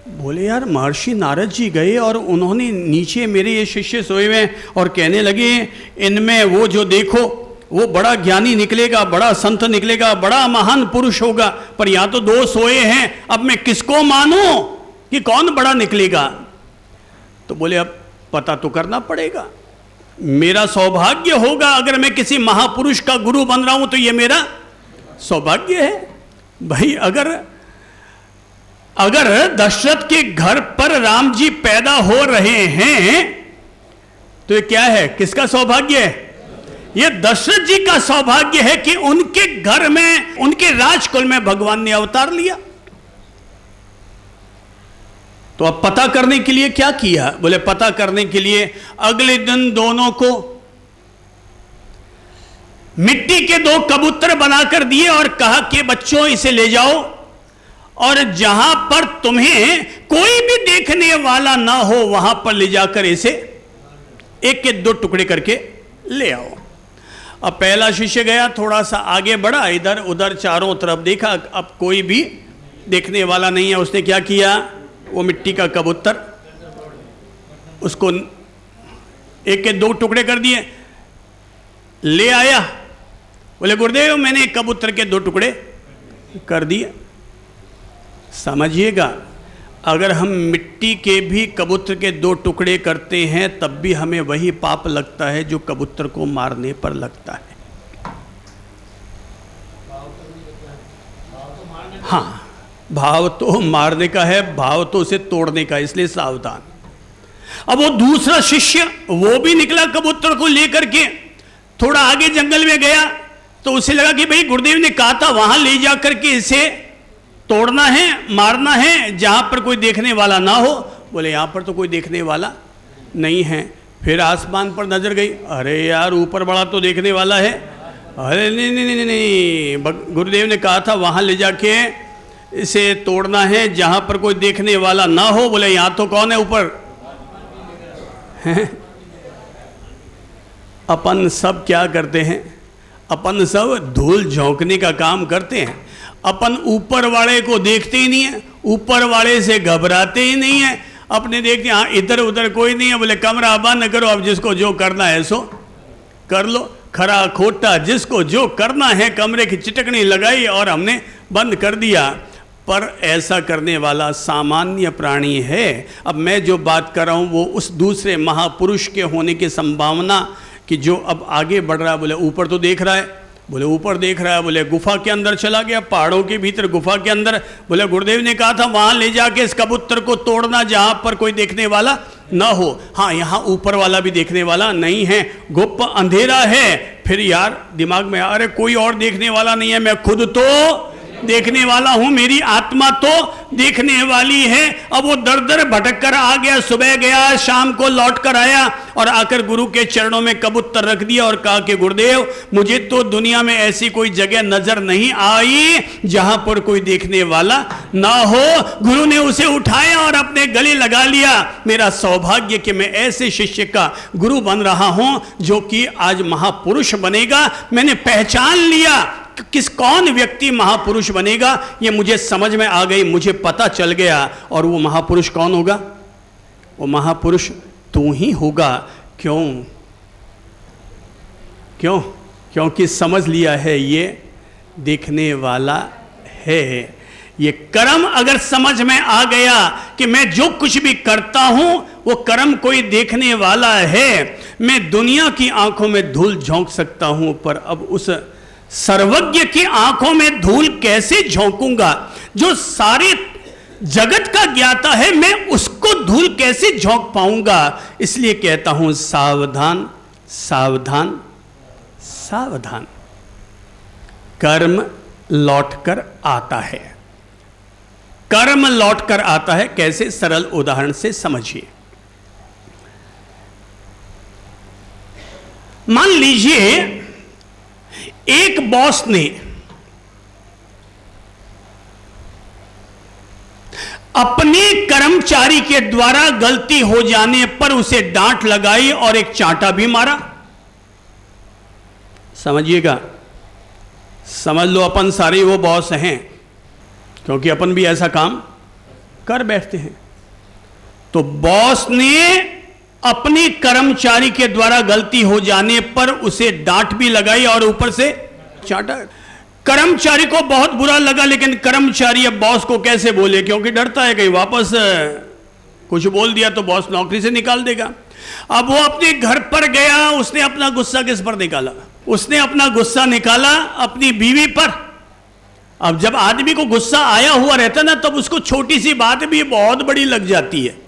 S1: बोले यार महर्षि नारद जी गए और उन्होंने नीचे मेरे ये शिष्य सोए हुए और कहने लगे इनमें वो जो देखो वो बड़ा ज्ञानी निकलेगा, बड़ा संत निकलेगा, बड़ा महान पुरुष होगा, पर यहाँ तो दो सोए हैं, अब मैं किसको मानूं कि कौन बड़ा निकलेगा। तो बोले अब पता तो करना पड़ेगा, मेरा सौभाग्य होगा अगर मैं किसी महापुरुष का गुरु बन रहा हूं तो ये मेरा सौभाग्य है। भाई अगर दशरथ के घर पर राम जी पैदा हो रहे हैं तो ये क्या है, किसका सौभाग्य है? ये दशरथ जी का सौभाग्य है कि उनके घर में, उनके राजकुल में भगवान ने अवतार लिया। तो अब पता करने के लिए क्या किया? बोले पता करने के लिए अगले दिन दोनों को मिट्टी के दो कबूतर बनाकर दिए और कहा कि बच्चों इसे ले जाओ और जहां पर तुम्हें कोई भी देखने वाला ना हो वहां पर ले जाकर इसे एक के दो टुकड़े करके ले आओ। अब पहला शिष्य गया, थोड़ा सा आगे बढ़ा, इधर उधर चारों तरफ देखा, अब कोई भी देखने वाला नहीं है। उसने क्या किया, वो मिट्टी का कबूतर उसको एक के दो टुकड़े कर दिए, ले आया। बोले गुरुदेव मैंने कबूतर के दो टुकड़े कर दिए। समझिएगा, अगर हम मिट्टी के भी कबूतर के दो टुकड़े करते हैं तब भी हमें वही पाप लगता है जो कबूतर को मारने पर लगता है। हाँ, भाव तो मारने का है, भाव तो उसे तोड़ने का, इसलिए सावधान। अब वो दूसरा शिष्य वो भी निकला कबूतर को लेकर के, थोड़ा आगे जंगल में गया तो उसे लगा कि भाई गुरुदेव ने कहा था वहां ले जाकर के इसे तोड़ना है, मारना है, जहां पर कोई देखने वाला ना हो। बोले यहां पर तो कोई देखने वाला नहीं है। फिर आसमान पर नजर गई, अरे यार ऊपर बड़ा तो देखने वाला है। अरे नहीं नहीं नहीं नहीं, गुरुदेव ने कहा था वहां ले जाके इसे तोड़ना है जहां पर कोई देखने वाला ना हो। बोले यहां तो कौन है ऊपर? अपन सब क्या करते हैं, अपन सब धूल झोंकने का काम करते हैं। अपन ऊपर वाले को देखते ही नहीं है, ऊपर वाले से घबराते ही नहीं है, अपने देखते हाँ इधर उधर कोई नहीं है। बोले कमरा बंद करो, अब जिसको जो करना है सो कर लो, खरा खोटा जिसको जो करना है, कमरे की चिटकनी लगाई और हमने बंद कर दिया। पर ऐसा करने वाला सामान्य प्राणी है। अब मैं जो बात कर रहा हूँ वो उस दूसरे महापुरुष के होने की संभावना कि जो अब आगे बढ़ रहा है। बोले ऊपर तो देख रहा है, बोले ऊपर देख रहा है, बोले गुफा के अंदर चला गया, पहाड़ों के भीतर गुफा के अंदर। बोले गुरुदेव ने कहा था वहां ले जाके इस कबूतर को तोड़ना जहां पर कोई देखने वाला ना हो। हाँ, यहाँ ऊपर वाला भी देखने वाला नहीं है, गुप्त अंधेरा है। फिर यार दिमाग में अरे कोई और देखने वाला नहीं है, मैं खुद तो देखने वाला हूं, मेरी आत्मा तो देखने वाली है। अब वो दर दर भटक कर आ गया, सुबह गया, शाम को लौट कर आया और आकर गुरु के चरणों में कबूतर रख दिया और कहा कि गुरुदेव मुझे तो दुनिया में ऐसी कोई जगह नजर नहीं आई जहां पर कोई देखने वाला ना हो। गुरु ने उसे उठाया और अपने गले लगा लिया। मेरा सौभाग्य कि मैं ऐसे शिष्य का गुरु बन रहा हूं जो कि आज महापुरुष बनेगा। मैंने पहचान लिया कौन व्यक्ति महापुरुष बनेगा, ये मुझे समझ में आ गई, मुझे पता चल गया। और वो महापुरुष कौन होगा? वो महापुरुष तू ही होगा। क्यों? क्योंकि समझ लिया है ये देखने वाला है। ये कर्म अगर समझ में आ गया कि मैं जो कुछ भी करता हूं वो कर्म कोई देखने वाला है, मैं दुनिया की आंखों में धूल झोंक सकता हूं, पर अब उस सर्वज्ञ की आंखों में धूल कैसे झोंकूंगा? जो सारे जगत का ज्ञाता है, मैं उसको धूल कैसे झोंक पाऊंगा? इसलिए कहता हूं सावधान सावधान सावधान। कर्म लौटकर आता है, कर्म लौटकर आता है। कैसे? सरल उदाहरण से समझिए। मान लीजिए एक बॉस ने अपने कर्मचारी के द्वारा गलती हो जाने पर उसे डांट लगाई और एक चांटा भी मारा। समझिएगा, समझ लो अपन सारे वो बॉस हैं, क्योंकि अपन भी ऐसा काम कर बैठते हैं। तो बॉस ने अपने कर्मचारी के द्वारा गलती हो जाने पर उसे डांट भी लगाई और ऊपर से चांटा। कर्मचारी को बहुत बुरा लगा, लेकिन कर्मचारी अब बॉस को कैसे बोले, क्योंकि डरता है कहीं वापस कुछ बोल दिया तो बॉस नौकरी से निकाल देगा। अब वो अपने घर पर गया, उसने अपना गुस्सा किस पर निकाला? उसने अपना गुस्सा निकाला अपनी बीवी पर। अब जब आदमी को गुस्सा आया हुआ रहता ना, तब उसको छोटी सी बात भी बहुत बड़ी लग जाती है।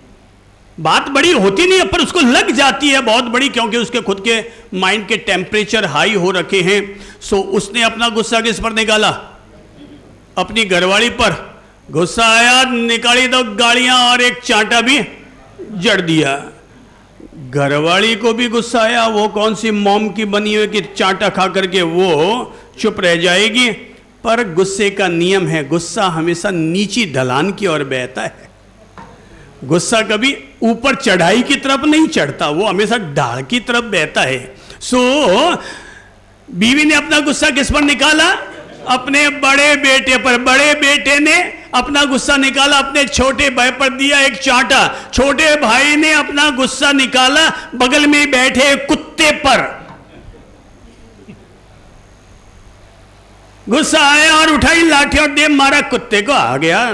S1: बात बड़ी होती नहीं है पर उसको लग जाती है बहुत बड़ी, क्योंकि उसके खुद के माइंड के टेम्परेचर हाई हो रखे हैं। सो उसने अपना गुस्सा किस पर निकाला? अपनी घरवाली पर। गुस्सा आया, निकाली दो गालियां और एक चांटा भी जड़ दिया। घरवाली को भी गुस्सा आया, वो कौन सी मॉम की बनी हुई कि चांटा खा करके वो चुप रह जाएगी। पर गुस्से का नियम है, गुस्सा हमेशा नीची ढलान की ओर बहता है। गुस्सा कभी ऊपर चढ़ाई की तरफ नहीं चढ़ता, वो हमेशा ढाल की तरफ बहता है। सो बीवी ने अपना गुस्सा किस पर निकाला? अपने बड़े बेटे पर। बड़े बेटे ने अपना गुस्सा निकाला अपने छोटे भाई पर, दिया एक चांटा। छोटे भाई ने अपना गुस्सा निकाला बगल में बैठे कुत्ते पर। गुस्सा आया और उठाई लाठी और दे मारा कुत्ते को। आ गया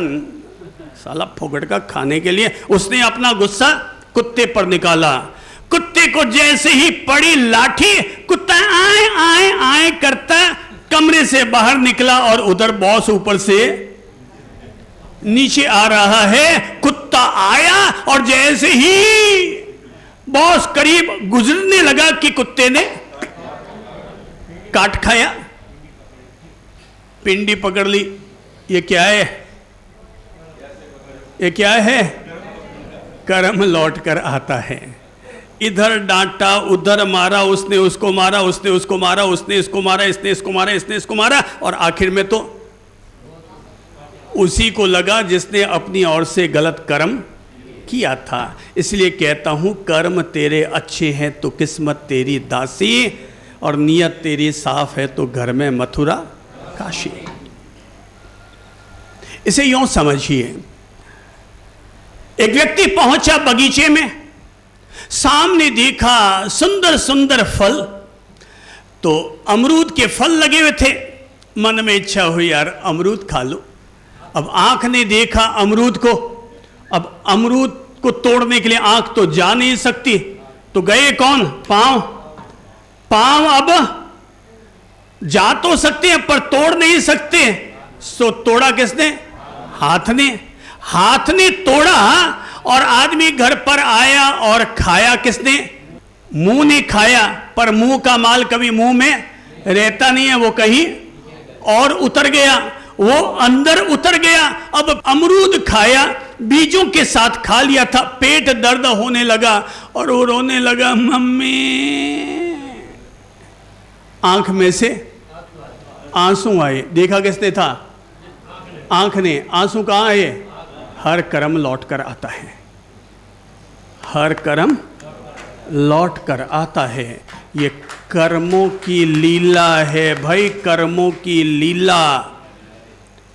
S1: साला फोगट का खाने के लिए। उसने अपना गुस्सा कुत्ते पर निकाला। कुत्ते को जैसे ही पड़ी लाठी, कुत्ता आए आए आए करता कमरे से बाहर निकला और उधर बॉस ऊपर से नीचे आ रहा है। कुत्ता आया और जैसे ही बॉस करीब गुजरने लगा कि कुत्ते ने काट खाया, पिंडी पकड़ ली। ये क्या है? ये क्या है? कर्म लौट कर आता है। इधर डांटा, उधर मारा, उसने उसको मारा, उसने उसको मारा, उसने इसको मारा, इसने इसको मारा, इसने इसको मारा, और आखिर में तो उसी को लगा जिसने अपनी ओर से गलत कर्म किया था। इसलिए कहता हूं, कर्म तेरे अच्छे हैं तो किस्मत तेरी दासी, और नियत तेरी साफ है तो घर में मथुरा काशी। इसे यूं समझिए, एक व्यक्ति पहुंचा बगीचे में, सामने देखा सुंदर सुंदर फल, तो अमरूद के फल लगे हुए थे। मन में इच्छा हुई यार अमरूद खा लो। अब आंख ने देखा अमरूद को। अब अमरूद को तोड़ने के लिए आंख तो जा नहीं सकती, तो गए कौन? पांव। पांव अब जा तो सकते हैं पर तोड़ नहीं सकते, सो तोड़ा किसने? हाथ ने। हाथ ने तोड़ा और आदमी घर पर आया और खाया किसने? मुंह ने खाया, पर मुंह का माल कभी मुंह में रहता नहीं है, वो कहीं और उतर गया, वो अंदर उतर गया। अब अमरूद खाया, बीजों के साथ खा लिया था, पेट दर्द होने लगा और वो रोने लगा, मम्मी। आंख में से आंसू आए। देखा किसने था? आंख ने। आंसू कहां आए? हर कर्म लौट कर आता है। हर कर्म लौट कर आता है। ये कर्मों की लीला है भाई, कर्मों की लीला।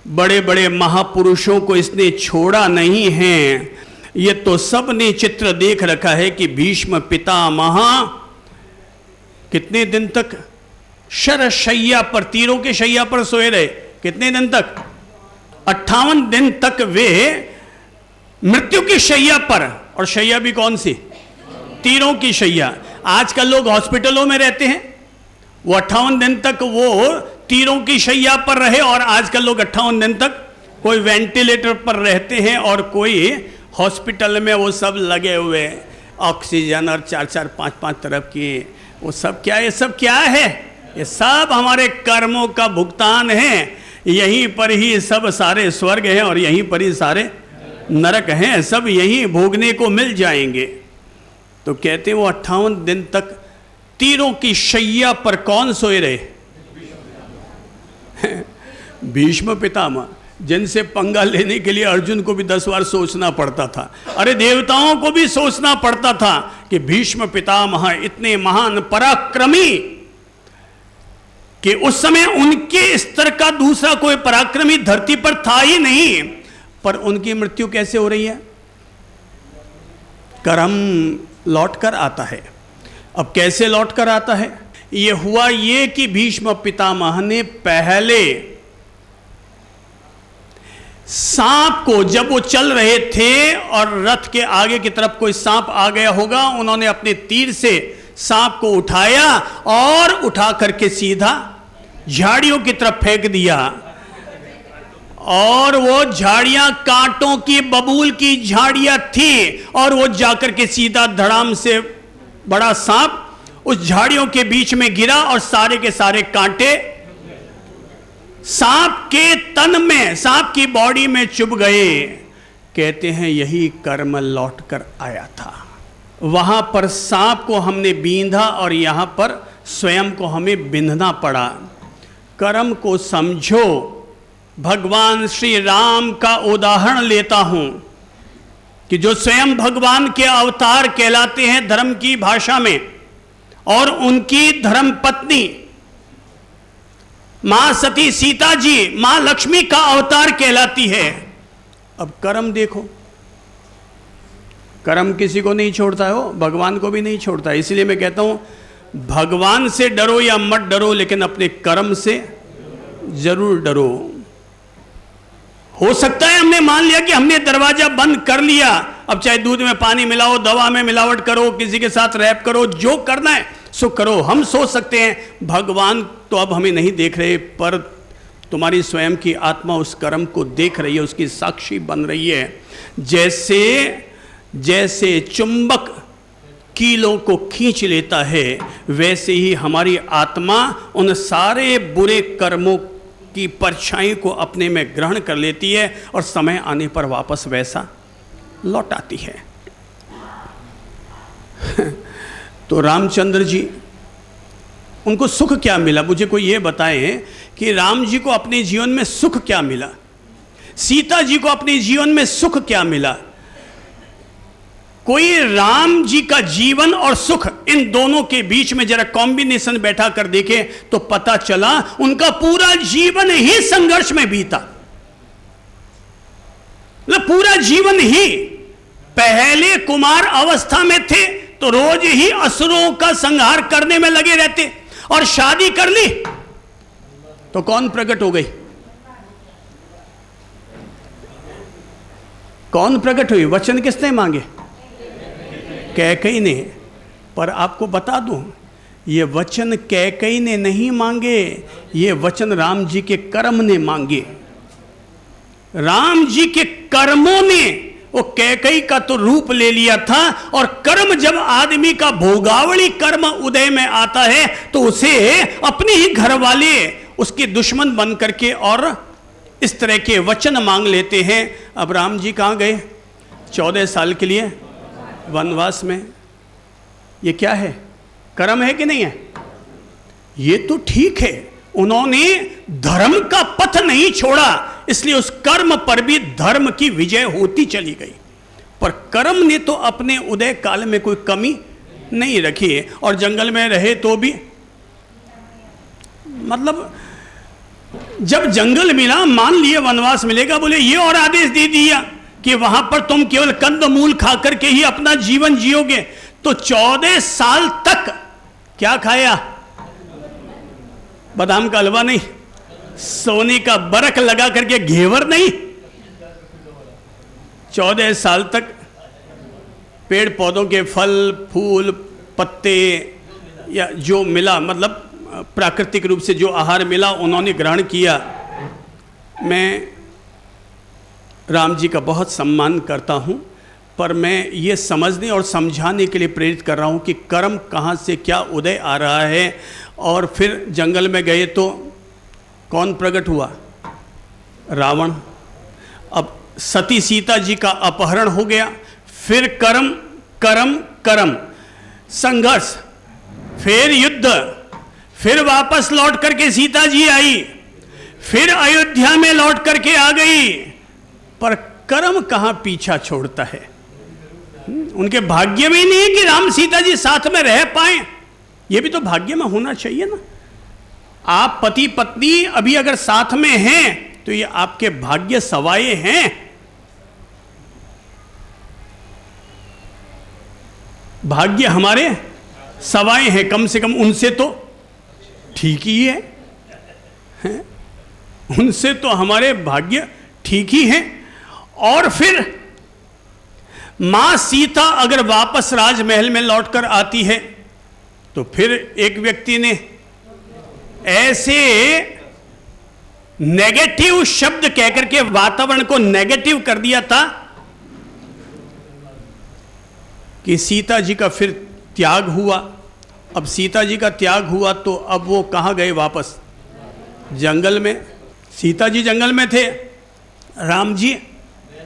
S1: बड़े बड़े महापुरुषों को इसने छोड़ा नहीं है। ये तो सब ने चित्र देख रखा है कि भीष्म पितामह कितने दिन तक शरशैया पर, तीरों के शैया पर सोए रहे। कितने दिन तक? 58 दिन तक वे मृत्यु की शैया पर। और शैया भी कौन सी? तीरों की शैया। आजकल लोग हॉस्पिटलों में रहते हैं, वो 58 दिन तक वो तीरों की शैया पर रहे, और आजकल लोग 58 दिन तक कोई वेंटिलेटर पर रहते हैं और कोई हॉस्पिटल में वो सब लगे हुए ऑक्सीजन और 4-4, 5-5 तरफ की। वो सब क्या? ये सब क्या है? ये सब हमारे कर्मों का भुगतान है। यहीं पर ही सब सारे स्वर्ग हैं और यहीं पर ही सारे नरक हैं। सब यहीं भोगने को मिल जाएंगे। तो कहते वो 58 दिन तक तीरों की शैया पर कौन सोए रहे? भीष्म पितामह, जिनसे पंगा लेने के लिए अर्जुन को भी 10 बार सोचना पड़ता था। अरे देवताओं को भी सोचना पड़ता था कि भीष्म पितामह इतने महान पराक्रमी कि उस समय उनके स्तर का दूसरा कोई पराक्रमी धरती पर था ही नहीं, पर उनकी मृत्यु कैसे हो रही है? कर्म लौट कर आता है। अब कैसे लौट कर आता है? यह हुआ ये कि भीष्म पितामह ने पहले सांप को, जब वो चल रहे थे और रथ के आगे की तरफ कोई सांप आ गया होगा, उन्होंने अपने तीर से सांप को उठाया और उठा करके सीधा झाड़ियों की तरफ फेंक दिया, और वो झाड़ियां कांटों की, बबूल की झाड़ियां थी, और वो जाकर के सीधा धड़ाम से बड़ा सांप उस झाड़ियों के बीच में गिरा और सारे के सारे कांटे सांप के तन में, सांप की बॉडी में चुभ गए। कहते हैं यही कर्म लौट कर आया था। वहां पर सांप को हमने बींधा और यहां पर स्वयं को हमें बिंधना पड़ा। कर्म को समझो। भगवान श्री राम का उदाहरण लेता हूं कि जो स्वयं भगवान के अवतार कहलाते हैं धर्म की भाषा में, और उनकी धर्म पत्नी मां सती सीता जी मां लक्ष्मी का अवतार कहलाती है। अब कर्म देखो, कर्म किसी को नहीं छोड़ता है, वो भगवान को भी नहीं छोड़ता है। इसलिए मैं कहता हूं भगवान से डरो या मत डरो, लेकिन अपने कर्म से जरूर डरो। हो सकता है हमने मान लिया कि हमने दरवाजा बंद कर लिया, अब चाहे दूध में पानी मिलाओ, दवा में मिलावट करो, किसी के साथ रैप करो, जो करना है सो करो। हम सोच सकते हैं भगवान तो अब हमें नहीं देख रहे, पर तुम्हारी स्वयं की आत्मा उस कर्म को देख रही है, उसकी साक्षी बन रही है। जैसे जैसे चुंबक कीलों को खींच लेता है, वैसे ही हमारी आत्मा उन सारे बुरे कर्मों की परछाई को अपने में ग्रहण कर लेती है और समय आने पर वापस वैसा लौट आती है। तो रामचंद्र जी, उनको सुख क्या मिला? मुझे कोई ये बताएं कि राम जी को अपने जीवन में सुख क्या मिला, सीता जी को अपने जीवन में सुख क्या मिला? कोई राम जी का जीवन और सुख, इन दोनों के बीच में जरा कॉम्बिनेशन बैठा कर देखे तो पता चला उनका पूरा जीवन ही संघर्ष में बीता। पूरा जीवन ही, पहले कुमार अवस्था में थे तो रोज ही असुरों का संहार करने में लगे रहते, और शादी कर ली तो कौन प्रकट हो गई? कौन प्रकट हुई? वचन किसने मांगे? कैकेयी ने। पर आपको बता दूं, ये वचन कैकेयी ने नहीं मांगे, ये वचन राम जी के कर्म ने मांगे। राम जी के कर्मों ने वो कैकेयी का तो रूप ले लिया था, और कर्म जब आदमी का भोगावली कर्म उदय में आता है तो उसे अपने ही घर वाले उसके दुश्मन बन करके और इस तरह के वचन मांग लेते हैं। अब राम जी कहाँ गए? 14 साल के लिए वनवास में। ये क्या है? कर्म है कि नहीं है? ये तो ठीक है, उन्होंने धर्म का पथ नहीं छोड़ा, इसलिए उस कर्म पर भी धर्म की विजय होती चली गई। पर कर्म ने तो अपने उदय काल में कोई कमी नहीं रखी है, और जंगल में रहे तो भी, मतलब जब जंगल मिला, मान लिए वनवास मिलेगा, बोले ये और आदेश दे दिया कि वहां पर तुम केवल कंदमूल खा करके ही अपना जीवन जियोगे। तो 14 साल तक क्या खाया? बादाम का हलवा नहीं, सोने का बरक लगा करके घेवर नहीं। 14 साल तक पेड़ पौधों के फल फूल पत्ते या जो मिला, मतलब प्राकृतिक रूप से जो आहार मिला उन्होंने ग्रहण किया। मैं राम जी का बहुत सम्मान करता हूँ, पर मैं ये समझने और समझाने के लिए प्रेरित कर रहा हूँ कि कर्म कहाँ से क्या उदय आ रहा है। और फिर जंगल में गए तो कौन प्रकट हुआ? रावण। अब सती सीता जी का अपहरण हो गया, फिर कर्म कर्म कर्म संघर्ष। फिर युद्ध, फिर वापस लौट करके सीता जी आई, फिर अयोध्या में लौट करके आ गई, पर कर्म कहां पीछा छोड़ता है। उनके भाग्य में ही नहीं है कि राम सीता जी साथ में रह पाए, यह भी तो भाग्य में होना चाहिए ना। आप पति पत्नी अभी अगर साथ में हैं तो ये आपके भाग्य सवाए हैं। भाग्य हमारे सवाए हैं, कम से कम उनसे तो ठीक ही है, हैं? उनसे तो हमारे भाग्य ठीक ही हैं। और फिर मां सीता अगर वापस राजमहल में लौटकर आती है तो फिर एक व्यक्ति ने ऐसे नेगेटिव शब्द कहकर के वातावरण को नेगेटिव कर दिया था कि सीता जी का फिर त्याग हुआ। अब सीता जी का त्याग हुआ तो अब वो कहां गए वापस? जंगल में। सीता जी जंगल में थे, राम जी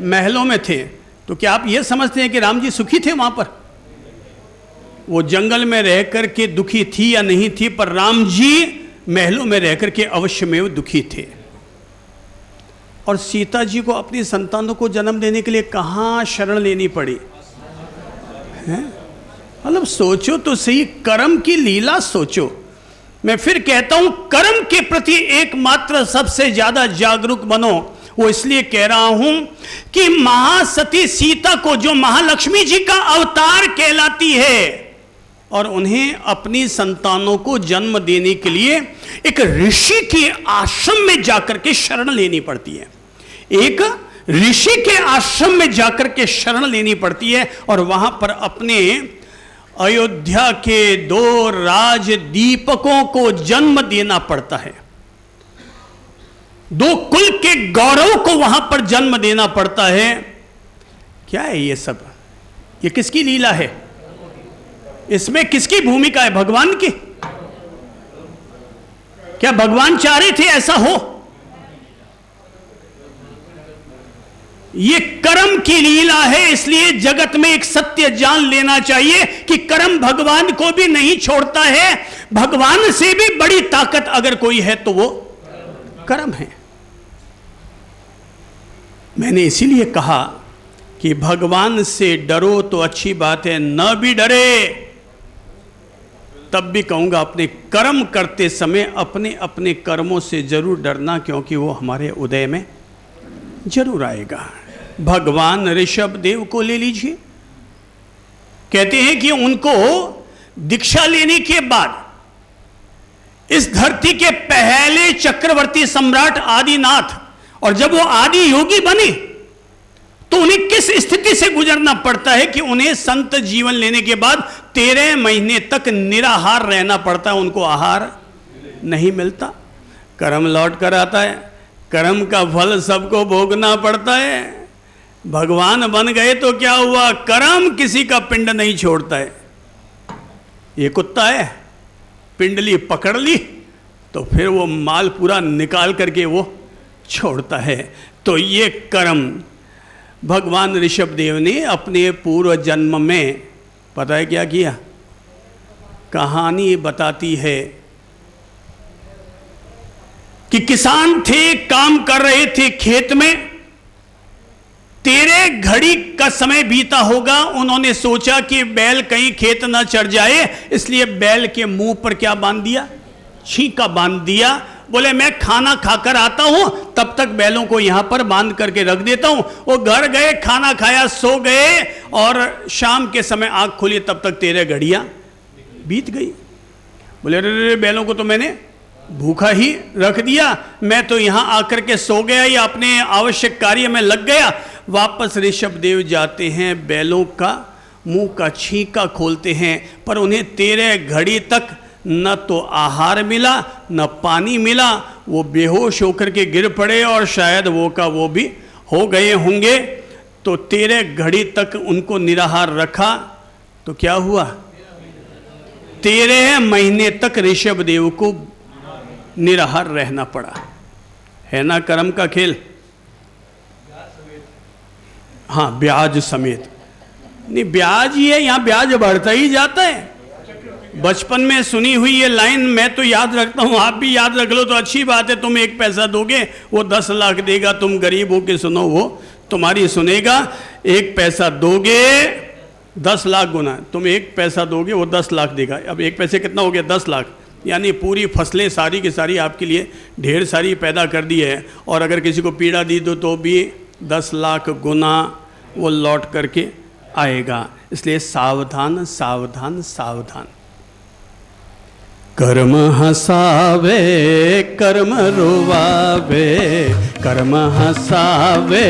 S1: महलों में थे। तो क्या आप ये समझते हैं कि राम जी सुखी थे वहां पर? वो जंगल में रह करके दुखी थी या नहीं थी, पर राम जी महलों में रह करके अवश्य में दुखी थे। और सीता जी को अपनी संतानों को जन्म देने के लिए कहां शरण लेनी पड़ी? मतलब सोचो तो सही, कर्म की लीला सोचो। मैं फिर कहता हूं, कर्म के प्रति एकमात्र सबसे ज्यादा जागरूक बनो। वो इसलिए कह रहा हूं कि महासती सीता को जो महालक्ष्मी जी का अवतार कहलाती है, और उन्हें अपनी संतानों को जन्म देने के लिए एक ऋषि के आश्रम में जाकर के शरण लेनी पड़ती है। एक ऋषि के आश्रम में जाकर के शरण लेनी पड़ती है, और वहां पर अपने अयोध्या के 2 राजदीपकों को जन्म देना पड़ता है। 2 कुल के गौरव को वहां पर जन्म देना पड़ता है। क्या है ये सब? ये किसकी लीला है? इसमें किसकी भूमिका है? भगवान की? क्या भगवान चाह रहे थे ऐसा हो? ये कर्म की लीला है। इसलिए जगत में एक सत्य जान लेना चाहिए कि कर्म भगवान को भी नहीं छोड़ता है। भगवान से भी बड़ी ताकत अगर कोई है तो वो कर्म है। मैंने इसीलिए कहा कि भगवान से डरो तो अच्छी बात है, न भी डरे तब भी कहूंगा अपने कर्म करते समय अपने अपने कर्मों से जरूर डरना, क्योंकि वो हमारे उदय में जरूर आएगा। भगवान ऋषभ देव को ले लीजिए। कहते हैं कि उनको दीक्षा लेने के बाद इस धरती के पहले चक्रवर्ती सम्राट आदिनाथ, और जब वो आदि योगी बने तो उन्हें किस स्थिति से गुजरना पड़ता है कि उन्हें संत जीवन लेने के बाद 13 महीने तक निराहार रहना पड़ता है। उनको आहार नहीं मिलता, कर्म लौट कर आता है, कर्म का फल सबको भोगना पड़ता है। भगवान बन गए तो क्या हुआ? कर्म किसी का पिंड नहीं छोड़ता है। ये कुत्ता है, पिंडली पकड़ ली तो फिर वो माल पूरा निकाल करके वो छोड़ता है। तो ये कर्म भगवान ऋषभ देव ने अपने पूर्व जन्म में पता है क्या किया? कहानी बताती है कि किसान थे, काम कर रहे थे खेत में, 13 घड़ी का समय बीता होगा। उन्होंने सोचा कि बैल कहीं खेत ना चढ़ जाए, इसलिए बैल के मुंह पर क्या बांध दिया? छींका बांध दिया। बोले मैं खाना खाकर आता हूं, तब तक बैलों को यहां पर बांध करके रख देता हूं। वो घर गए, खाना खाया, सो गए, और शाम के समय आंख खुली तब तक 13 घड़ियां बीत गई। बोले अरे बैलों को तो मैंने भूखा ही रख दिया, मैं तो यहां आकर के सो गया या अपने आवश्यक कार्य में लग गया। वापस ऋषभ देव जाते हैं, बैलों का मुंह का छींका खोलते हैं, पर उन्हें 13 घड़ी तक न तो आहार मिला न पानी मिला। वो बेहोश होकर के गिर पड़े और शायद वो का वो भी हो गए होंगे। तो 13 घड़ी तक उनको निराहार रखा तो क्या हुआ? 13 महीने तक ऋषभ देव को निराहार रहना पड़ा। है ना कर्म का खेल? हाँ, ब्याज समेत। नहीं, ब्याज ही है, यहां ब्याज बढ़ता ही जाता है। बचपन में सुनी हुई ये लाइन मैं तो याद रखता हूं, आप भी याद रख लो तो अच्छी बात है। तुम 1 पैसा दोगे वो 10 लाख देगा, तुम गरीब हो के सुनो वो तुम्हारी सुनेगा। 1 पैसा दोगे 10 लाख गुना, तुम 1 पैसा दोगे वो 10 लाख देगा। अब 1 पैसे कितना हो गया? 10 लाख, यानी पूरी फसलें सारी की सारी आपके लिए ढेर सारी पैदा कर दी है। और अगर किसी को पीड़ा दी दो तो भी 10 लाख गुना वो लौट करके आएगा। इसलिए सावधान सावधान सावधान। कर्म हंसावे कर्म रोवावे, कर्म हंसावे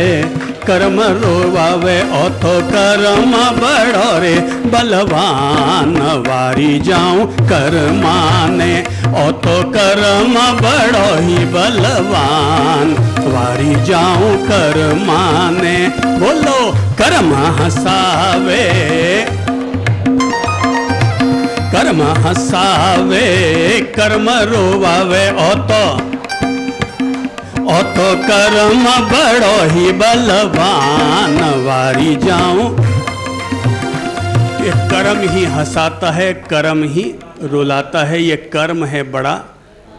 S1: कर्म रोवावे, ओ तो कर्म बड़ो रे बलवान, वारी जाऊं कर्माने, ओ तो कर्म बड़ो ही बलवान, वारी जाऊं कर्माने। बोलो कर्म हंसावे कर्म हंसावे कर्म रोवावे, ओ तो कर्म बड़ो ही बलवान, वारी जाऊं। ये कर्म ही हंसाता है, कर्म ही रुलाता है, ये कर्म है बड़ा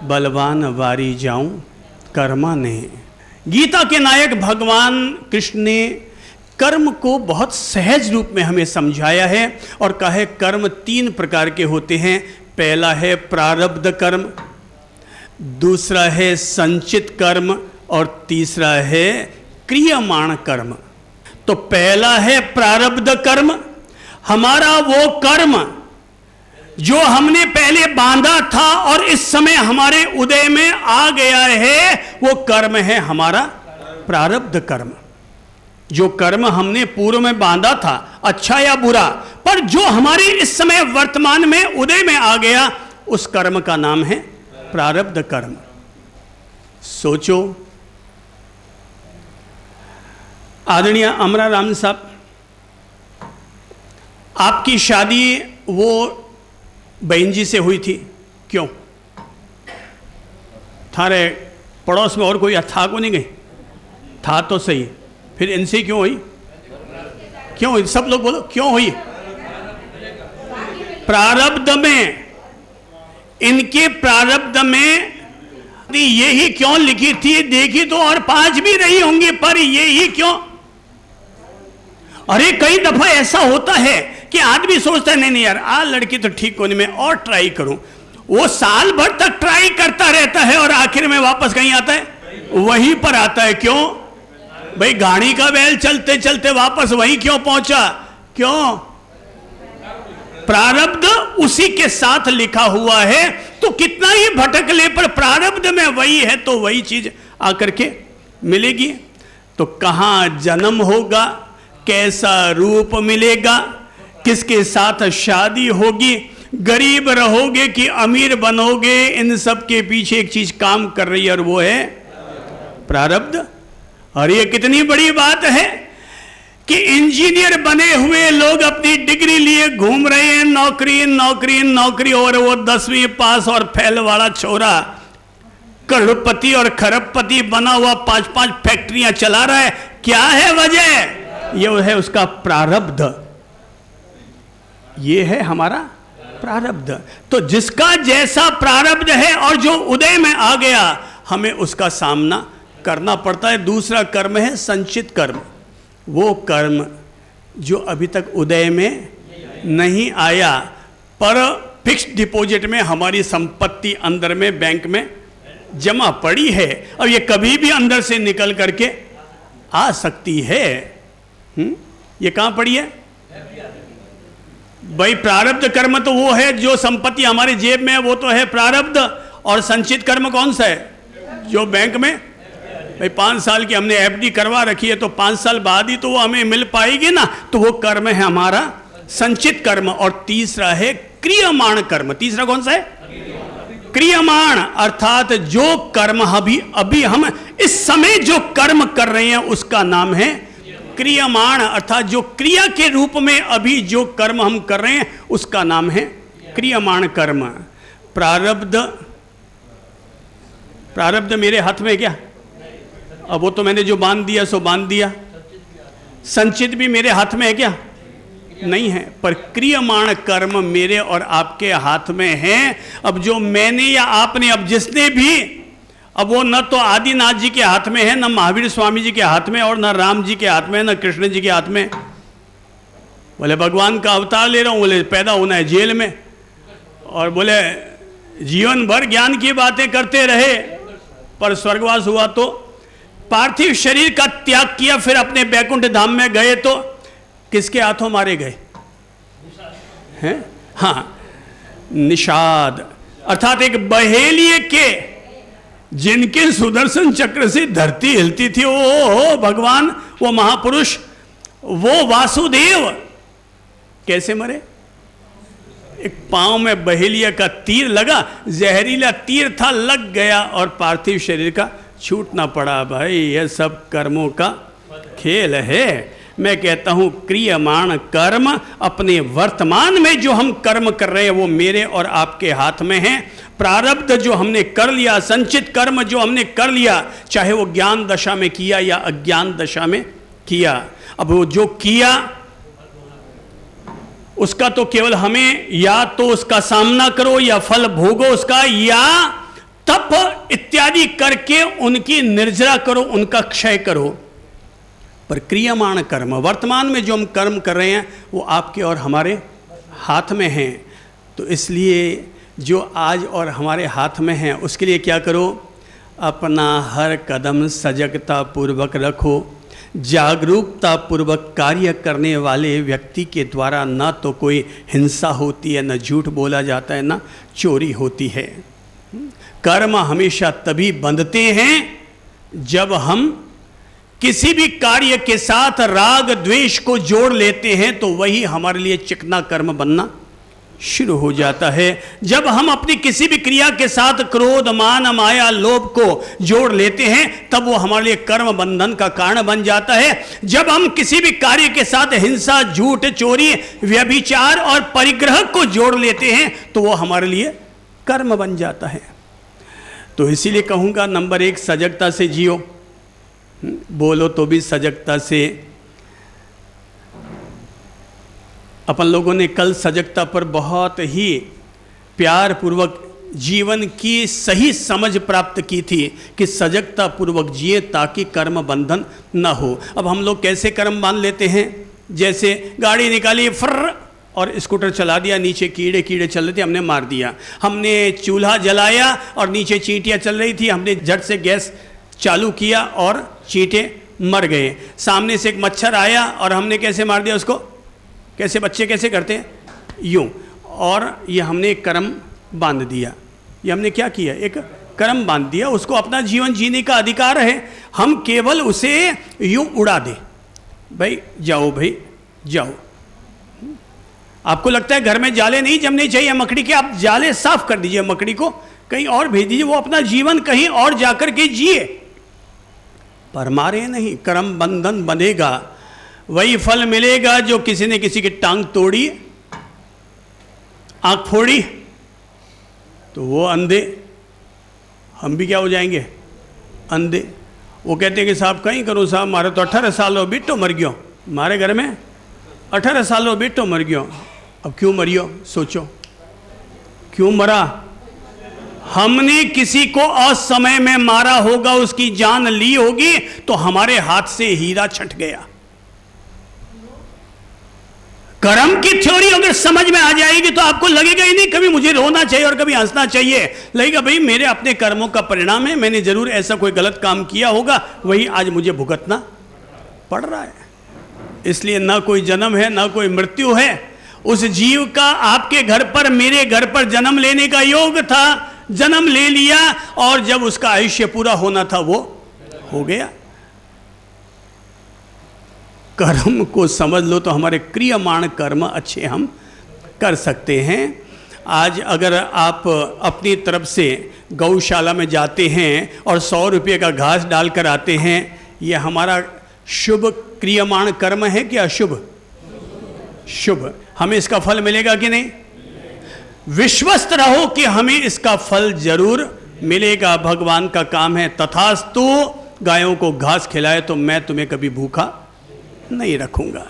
S1: बलवान, वारी जाऊं कर्मा ने। गीता के नायक भगवान कृष्ण ने कर्म को बहुत सहज रूप में हमें समझाया है और कहा है कर्म 3 प्रकार के होते हैं। पहला है प्रारब्ध कर्म, दूसरा है संचित कर्म और तीसरा है क्रियमाण कर्म। तो पहला है प्रारब्ध कर्म, हमारा वो कर्म जो हमने पहले बांधा था और इस समय हमारे उदय में आ गया है, वो कर्म है हमारा प्रारब्ध कर्म। जो कर्म हमने पूर्व में बांधा था, अच्छा या बुरा, पर जो हमारे इस समय वर्तमान में उदय में आ गया, उस कर्म का नाम है प्रारब्ध कर्म। सोचो, आदरणीय अमरा राम साहब, आपकी शादी वो बहन जी से हुई थी, क्यों? थारे पड़ोस में और कोई था को नहीं गई? था तो सही, फिर इनसे क्यों हुई? क्यों हुई? सब लोग बोलो, क्यों हुई? प्रारब्ध में, इनके प्रारब्ध में यही क्यों लिखी थी? देखी तो और 5 भी रही होंगी, पर यही क्यों? अरे कई दफा ऐसा होता है कि आदमी सोचता है नहीं नहीं यार, आ लड़की तो ठीक होने में और ट्राई करूं। वो साल भर तक ट्राई करता रहता है और आखिर में वापस कहीं आता है, वहीं पर आता है। क्यों भाई? गाड़ी का बैल चलते चलते वापस वहीं क्यों पहुंचा? क्यों? प्रारब्ध उसी के साथ लिखा हुआ है, तो कितना ही भटक ले पर प्रारब्ध में वही है, तो वही चीज आकर के मिलेगी। तो कहां जन्म होगा, कैसा रूप मिलेगा, किसके साथ शादी होगी, गरीब रहोगे कि अमीर बनोगे, इन सब के पीछे एक चीज काम कर रही है और वो है प्रारब्ध। और ये कितनी बड़ी बात है कि इंजीनियर बने हुए लोग अपनी डिग्री लिए घूम रहे हैं, नौकरी नौकरी नौकरी, और वो 10वीं पास और फेल वाला छोरा करोड़पति और खरबपति बना हुआ 5-5 फैक्ट्रियां चला रहा है। क्या है वजह? ये है उसका प्रारब्ध, ये है हमारा प्रारब्ध। तो जिसका जैसा प्रारब्ध है और जो उदय में आ गया, हमें उसका सामना करना पड़ता है। दूसरा कर्म है संचित कर्म, वो कर्म जो अभी तक उदय में नहीं आया, पर फिक्स्ड डिपॉजिट में हमारी संपत्ति अंदर में बैंक में जमा पड़ी है, और ये कभी भी अंदर से निकल करके आ सकती है। ये कहां पड़ी है भाई? प्रारब्ध कर्म तो वो है जो संपत्ति हमारे जेब में है, वो तो है प्रारब्ध। और संचित कर्म कौन सा है? जो बैंक में भाई 5 साल की हमने एफडी करवा रखी है, तो 5 साल बाद ही तो वो हमें मिल पाएगी ना, तो वो कर्म है हमारा संचित कर्म। और तीसरा है क्रियमाण कर्म। तीसरा कौन सा है? क्रियमाण, अर्थात जो कर्म अभी हम इस समय जो कर्म कर रहे हैं उसका नाम है क्रियमाण, अर्थात जो क्रिया के रूप में अभी जो कर्म हम कर रहे हैं उसका नाम है क्रियमाण कर्म। प्रारब्ध मेरे हाथ में क्या? अब वो तो मैंने जो बांध दिया सो बांध दिया। संचित भी मेरे हाथ में है क्या? नहीं है, पर क्रियमाण कर्म मेरे और आपके हाथ में है। अब जो मैंने या आपने, अब जिसने भी, अब वो न तो आदिनाथ जी के हाथ में है, न महावीर स्वामी जी के हाथ में, और न राम जी के हाथ में, न कृष्ण जी के हाथ में। बोले भगवान का अवतार ले रहा हूं, बोले पैदा होना है जेल में, और बोले जीवन भर ज्ञान की बातें करते रहे, पर स्वर्गवास हुआ तो पार्थिव शरीर का त्याग किया, फिर अपने बैकुंठ धाम में गए तो किसके हाथों मारे गए हैं? हाँ, निषाद, अर्थात एक बहेलिए के, जिनके सुदर्शन चक्र से धरती हिलती थी, ओ भगवान, वो महापुरुष, वो वासुदेव कैसे मरे? एक पांव में बहेलिया का तीर लगा, जहरीला तीर था, लग गया और पार्थिव शरीर का छूटना पड़ा। भाई यह सब कर्मों का खेल है। मैं कहता हूं क्रियमाण कर्म, अपने वर्तमान में जो हम कर्म कर रहे हैं वो मेरे और आपके हाथ में है। प्रारब्ध जो हमने कर लिया, संचित कर्म जो हमने कर लिया, चाहे वो ज्ञान दशा में किया या अज्ञान दशा में किया, अब वो जो किया उसका तो केवल हमें या तो उसका सामना करो या फल भोगो उसका, या तप इत्यादि करके उनकी निर्जरा करो, उनका क्षय करो। पर क्रियमाण कर्म, वर्तमान में जो हम कर्म कर रहे हैं वो आपके और हमारे हाथ में हैं। तो इसलिए जो आज और हमारे हाथ में हैं उसके लिए क्या करो? अपना हर कदम सजगता पूर्वक रखो। जागरूकता पूर्वक कार्य करने वाले व्यक्ति के द्वारा न तो कोई हिंसा होती है, न झूठ बोला जाता है, न चोरी होती है। कर्म हमेशा तभी बंधते हैं जब हम किसी भी कार्य के साथ राग द्वेष को जोड़ लेते हैं, तो वही हमारे लिए चिकना कर्म बनना शुरू हो जाता है। जब हम अपनी किसी भी क्रिया के साथ क्रोध, मान, माया, लोभ को जोड़ लेते हैं, तब वो हमारे लिए कर्म बंधन का कारण बन जाता है। जब हम किसी भी कार्य के साथ हिंसा, झूठ, चोरी, व्यभिचार और परिग्रह को जोड़ लेते हैं, तो वो हमारे लिए कर्म बन जाता है। तो इसीलिए कहूंगा, नंबर 1, सजगता से जियो। बोलो तो भी सजगता से। अपन लोगों ने कल सजगता पर बहुत ही प्यार पूर्वक जीवन की सही समझ प्राप्त की थी कि सजगता पूर्वक जिए ताकि कर्म बंधन न हो। अब हम लोग कैसे कर्म बांध लेते हैं? जैसे गाड़ी निकाली, फर्र, और स्कूटर चला दिया, नीचे कीड़े कीड़े चल रहे थे, हमने मार दिया। हमने चूल्हा जलाया और नीचे चींटियाँ चल रही थी, हमने झट से गैस चालू किया और चींटे मर गए। सामने से एक मच्छर आया और हमने कैसे मार दिया उसको? कैसे बच्चे कैसे करते हैं? यूं। और ये हमने एक कर्म बांध दिया। ये हमने क्या किया? एक कर्म बांध दिया। उसको अपना जीवन जीने का अधिकार है, हम केवल उसे यूं उड़ा दें, भाई जाओ, भाई जाओ। आपको लगता है घर में जाले नहीं जमने चाहिए मकड़ी के, आप जाले साफ कर दीजिए, मकड़ी को कहीं और भेज दीजिए, वो अपना जीवन कहीं और जाकर के जिए, पर मारे नहीं। कर्म बंधन बनेगा, वही फल मिलेगा जो किसी ने किसी की टांग तोड़ी, आंख फोड़ी, तो वो अंधे, हम भी क्या हो जाएंगे? अंधे। वो कहते हैं कि साहब कहीं करो साहब, मारे तो 18 साल हो बिट्टो मर गयो, मारे घर में 18 साल हो बिट्टो मर गयो। अब क्यों मरियो? सोचो क्यों मरा? हमने किसी को असमय में मारा होगा, उसकी जान ली होगी, तो हमारे हाथ से हीरा छट गया। कर्म की थ्योरी अगर समझ में आ जाएगी तो आपको लगेगा ही नहीं कभी मुझे रोना चाहिए और कभी हंसना चाहिए। लगेगा भाई मेरे अपने कर्मों का परिणाम है, मैंने जरूर ऐसा कोई गलत काम किया होगा, वही आज मुझे भुगतना पड़ रहा है। इसलिए ना कोई जन्म है ना कोई मृत्यु है। उस जीव का आपके घर पर, मेरे घर पर जन्म लेने का योग था, जन्म ले लिया, और जब उसका आयुष्य पूरा होना था वो हो गया। कर्म को समझ लो तो हमारे क्रियमाण कर्म अच्छे हम कर सकते हैं। आज अगर आप अपनी तरफ से गौशाला में जाते हैं और 100 रुपये का घास डालकर आते हैं, यह हमारा शुभ क्रियमाण कर्म है कि अशुभ? शुभ। हमें इसका फल मिलेगा कि नहीं? विश्वस्त रहो कि हमें इसका फल जरूर मिलेगा। भगवान का काम है तथास्तु, गायों को घास खिलाए तो मैं तुम्हें कभी भूखा नहीं रखूंगा।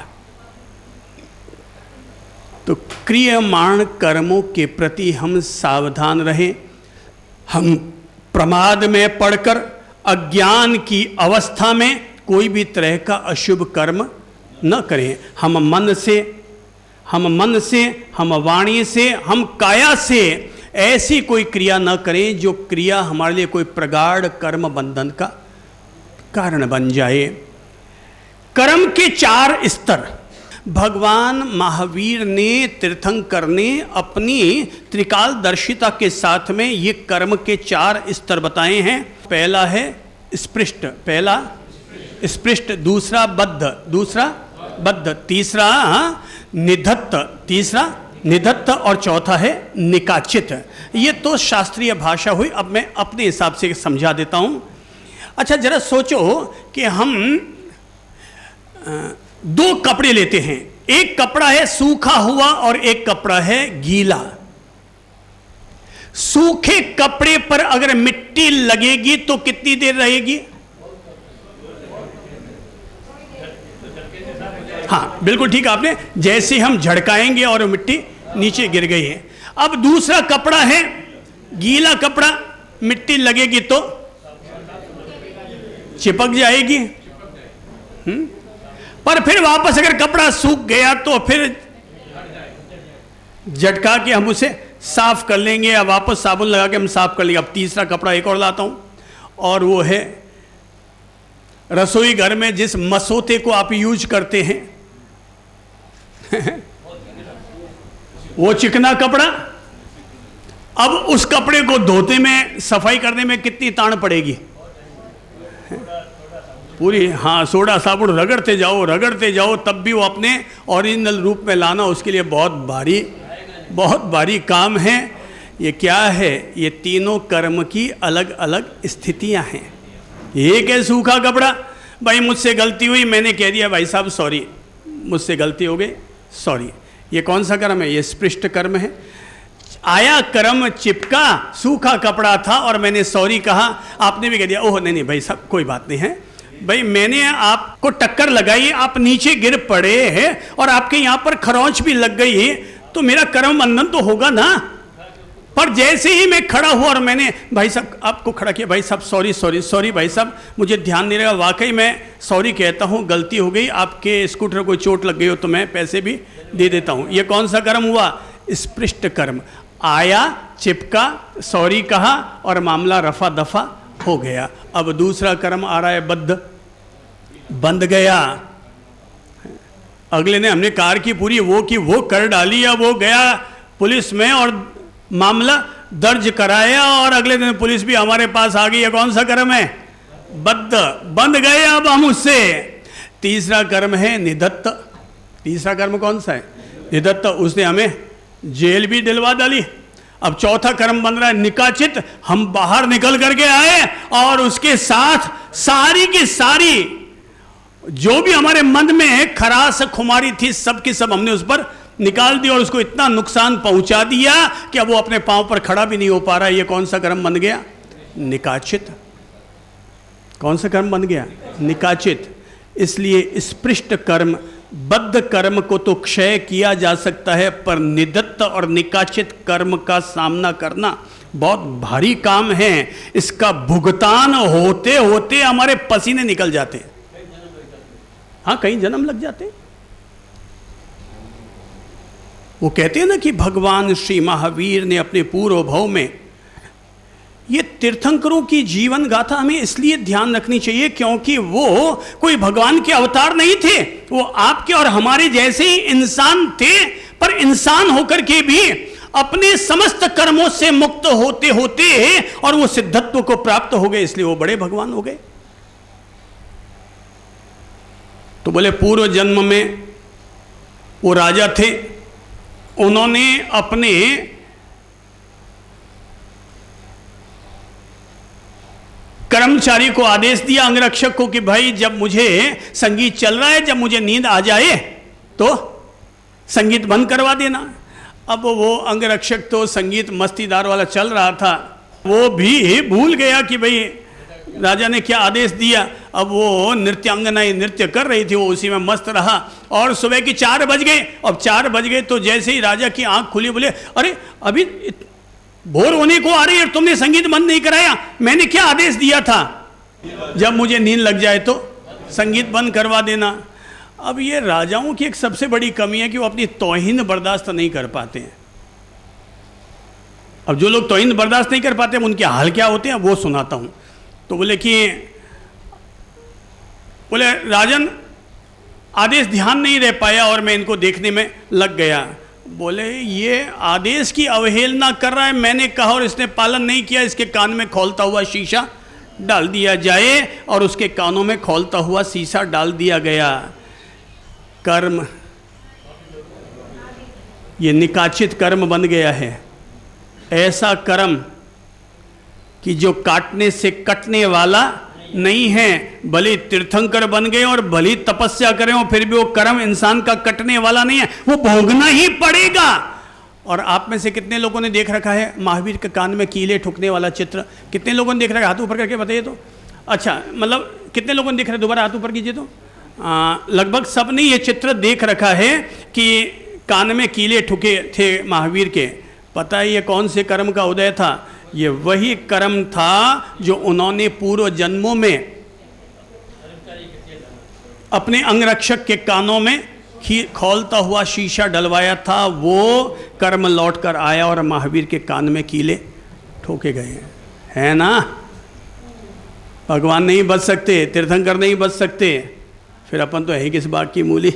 S1: तो क्रियमाण कर्मों के प्रति हम सावधान रहें। हम प्रमाद में पड़कर अज्ञान की अवस्था में कोई भी तरह का अशुभ कर्म न करें। हम मन से, हम वाणी से, हम काया से ऐसी कोई क्रिया न करें जो क्रिया हमारे लिए कोई प्रगाढ़ कर्म बंधन का कारण बन जाए। कर्म के 4 स्तर भगवान महावीर ने, तीर्थंकर ने अपनी त्रिकालदर्शिता के साथ में ये कर्म के 4 स्तर बताए हैं। पहला है स्पृष्ट, दूसरा बद्ध, तीसरा निधत्त और चौथा है निकाचित। ये तो शास्त्रीय भाषा हुई। अब मैं अपने हिसाब से समझा देता हूं। अच्छा, जरा सोचो कि हम 2 कपड़े लेते हैं। एक कपड़ा है सूखा हुआ और एक कपड़ा है गीला। सूखे कपड़े पर अगर मिट्टी लगेगी तो कितनी देर रहेगी? हाँ, बिल्कुल ठीक आपने, जैसे हम झड़काएंगे और मिट्टी नीचे गिर गई है। अब दूसरा कपड़ा है गीला कपड़ा, मिट्टी लगेगी तो चिपक जाएगी। पर फिर वापस अगर कपड़ा सूख गया तो फिर झटका के हम उसे साफ कर लेंगे या वापस साबुन लगा के हम साफ कर लेंगे। अब तीसरा कपड़ा एक और लाता हूं, और वो है रसोई घर में जिस मसोते को आप यूज करते हैं वो चिकना कपड़ा। अब उस कपड़े को धोते में, सफाई करने में कितनी ताण पड़ेगी? पूरी, हाँ, सोडा साबुन रगड़ते जाओ तब भी वो अपने ओरिजिनल रूप में लाना उसके लिए बहुत भारी काम है। ये क्या है? ये तीनों कर्म की अलग अलग स्थितियां हैं। एक है सूखा कपड़ा, भाई मुझसे गलती हुई, मैंने कह दिया भाई साहब सॉरी, मुझसे गलती हो गई, सॉरी। ये कौन सा कर्म है? ये स्पृष्ट कर्म है। आया कर्म चिपका, सूखा कपड़ा था और मैंने सॉरी कहा, आपने भी कह दिया ओह नहीं भाई साहब कोई बात नहीं है, भाई मैंने आपको टक्कर लगाई, आप नीचे गिर पड़े हैं और आपके यहां पर खरोंच भी लग गई है, तो मेरा कर्म बंधन तो होगा ना। पर जैसे ही मैं खड़ा हुआ और मैंने भाई साहब आपको खड़ा किया, भाई साहब सॉरी भाई साहब, मुझे ध्यान नहीं रहा, वाकई मैं सॉरी कहता हूँ, गलती हो गई, आपके स्कूटर को चोट लग गई हो तो मैं पैसे भी दे देता हूँ। ये कौन सा कर्म हुआ? स्पृष्ट कर्म। आया, चिपका, सॉरी कहा और मामला रफा दफा हो गया। अब दूसरा कर्म आ रहा है बंद गया। अगले ने, हमने कार की पूरी वो कर डाली, या वो गया पुलिस में और मामला दर्ज कराया और अगले दिन पुलिस भी हमारे पास आ गई। ये कौन सा कर्म है? बंद गए अब हम उससे। तीसरा कर्म है निधत्त। तीसरा कर्म कौन सा है? निधत्त। उसने हमें जेल भी दिलवा डाली। अब चौथा कर्म बन रहा है निकाचित। हम बाहर निकल करके आए और उसके साथ सारी की सारी जो भी हमारे मन में खरास खुमारी थी सब की सब हमने उस पर निकाल दी और उसको इतना नुकसान पहुंचा दिया कि अब वो अपने पांव पर खड़ा भी नहीं हो पा रहा। ये कौन सा कर्म बन गया? निकाचित। कौन सा कर्म बन गया? निकाचित। इसलिए स्पृष्ट कर्म, बद्ध कर्म को तो क्षय किया जा सकता है, पर निदत्त और निकाचित कर्म का सामना करना बहुत भारी काम है। इसका भुगतान होते होते हमारे पसीने निकल जाते हैं। हाँ, कई जन्म लग जाते हैं। वो कहते हैं ना कि भगवान श्री महावीर ने अपने पूर्व भाव में, ये तीर्थंकरों की जीवन गाथा हमें इसलिए ध्यान रखनी चाहिए क्योंकि वो कोई भगवान के अवतार नहीं थे, वो आपके और हमारे जैसे ही इंसान थे, पर इंसान होकर के भी अपने समस्त कर्मों से मुक्त होते होते और वो सिद्धत्व को प्राप्त हो गए, इसलिए वो बड़े भगवान हो गए। तो बोले पूर्व जन्म में वो राजा थे, उन्होंने अपने कर्मचारी को आदेश दिया, अंगरक्षक को, कि भाई जब मुझे संगीत चल रहा है, जब मुझे नींद आ जाए तो संगीत बंद करवा देना। अब वो अंगरक्षक तो संगीत मस्तीदार वाला चल रहा था, वो भी भूल गया कि भाई राजा ने क्या आदेश दिया। अब वो नृत्यांगनाएं नृत्य कर रही थी, वो उसी में मस्त रहा। और सुबह की 4 बज गए। अब 4 बज गए तो जैसे ही राजा की आंख खुली, बोले अरे अभी भोर होने को आ रही है, तुमने संगीत बंद नहीं कराया, मैंने क्या आदेश दिया था, जब मुझे नींद लग जाए तो संगीत बंद करवा देना। अब ये राजाओं की एक सबसे बड़ी कमी है कि वो अपनी तौहीन बर्दाश्त नहीं कर पाते हैं। अब जो लोग तौहीन बर्दाश्त नहीं कर पाते हैं उनके हाल क्या होते हैं वो सुनाता हूं। तो बोले राजन आदेश ध्यान नहीं रह पाया और मैं इनको देखने में लग गया। बोले ये आदेश की अवहेलना कर रहा है, मैंने कहा और इसने पालन नहीं किया, इसके कान में खौलता हुआ शीशा डाल दिया जाए। और उसके कानों में खौलता हुआ शीशा डाल दिया गया। कर्म, ये निकाचित कर्म बन गया है। ऐसा कर्म कि जो काटने से कटने वाला नहीं है। भले तीर्थंकर बन गए और भले तपस्या करें और फिर भी वो कर्म इंसान का कटने वाला नहीं है, वो भोगना ही पड़ेगा। और आप में से कितने लोगों ने देख रखा है महावीर के कान में कीले ठुकने वाला चित्र? कितने लोगों ने देख रखा है? हाथ ऊपर करके बताइए तो। अच्छा, मतलब कितने लोगों ने देख रखा है? दोबारा हाथ ऊपर कीजिए तो। लगभग सब ने ये चित्र देख रखा है कि कान में कीले ठुके थे महावीर के। पता है ये कौन से कर्म का उदय था? ये वही कर्म था जो उन्होंने पूर्व जन्मों में अपने अंगरक्षक के कानों में खौलता हुआ शीशा डलवाया था। वो कर्म लौट कर आया और महावीर के कान में कीले ठोके गए है ना। भगवान नहीं बच सकते, तीर्थंकर नहीं बच सकते, फिर अपन तो है किस बात की मूली।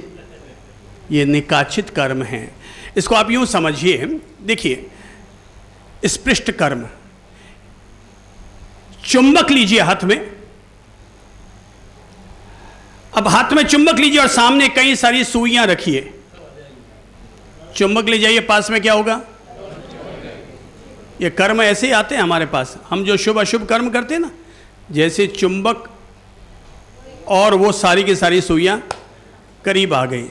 S1: ये निकाचित कर्म है। इसको आप यूं समझिए, देखिए स्पृष्ट कर्म। चुंबक लीजिए हाथ में, अब हाथ में चुंबक लीजिए और सामने कई सारी सुइयां रखिए। चुंबक ले जाइए, पास में क्या होगा? ये कर्म ऐसे ही आते हैं हमारे पास। हम जो शुभ अशुभ कर्म करते हैं ना, जैसे चुंबक और वो सारी की सारी सुइयां करीब आ गई।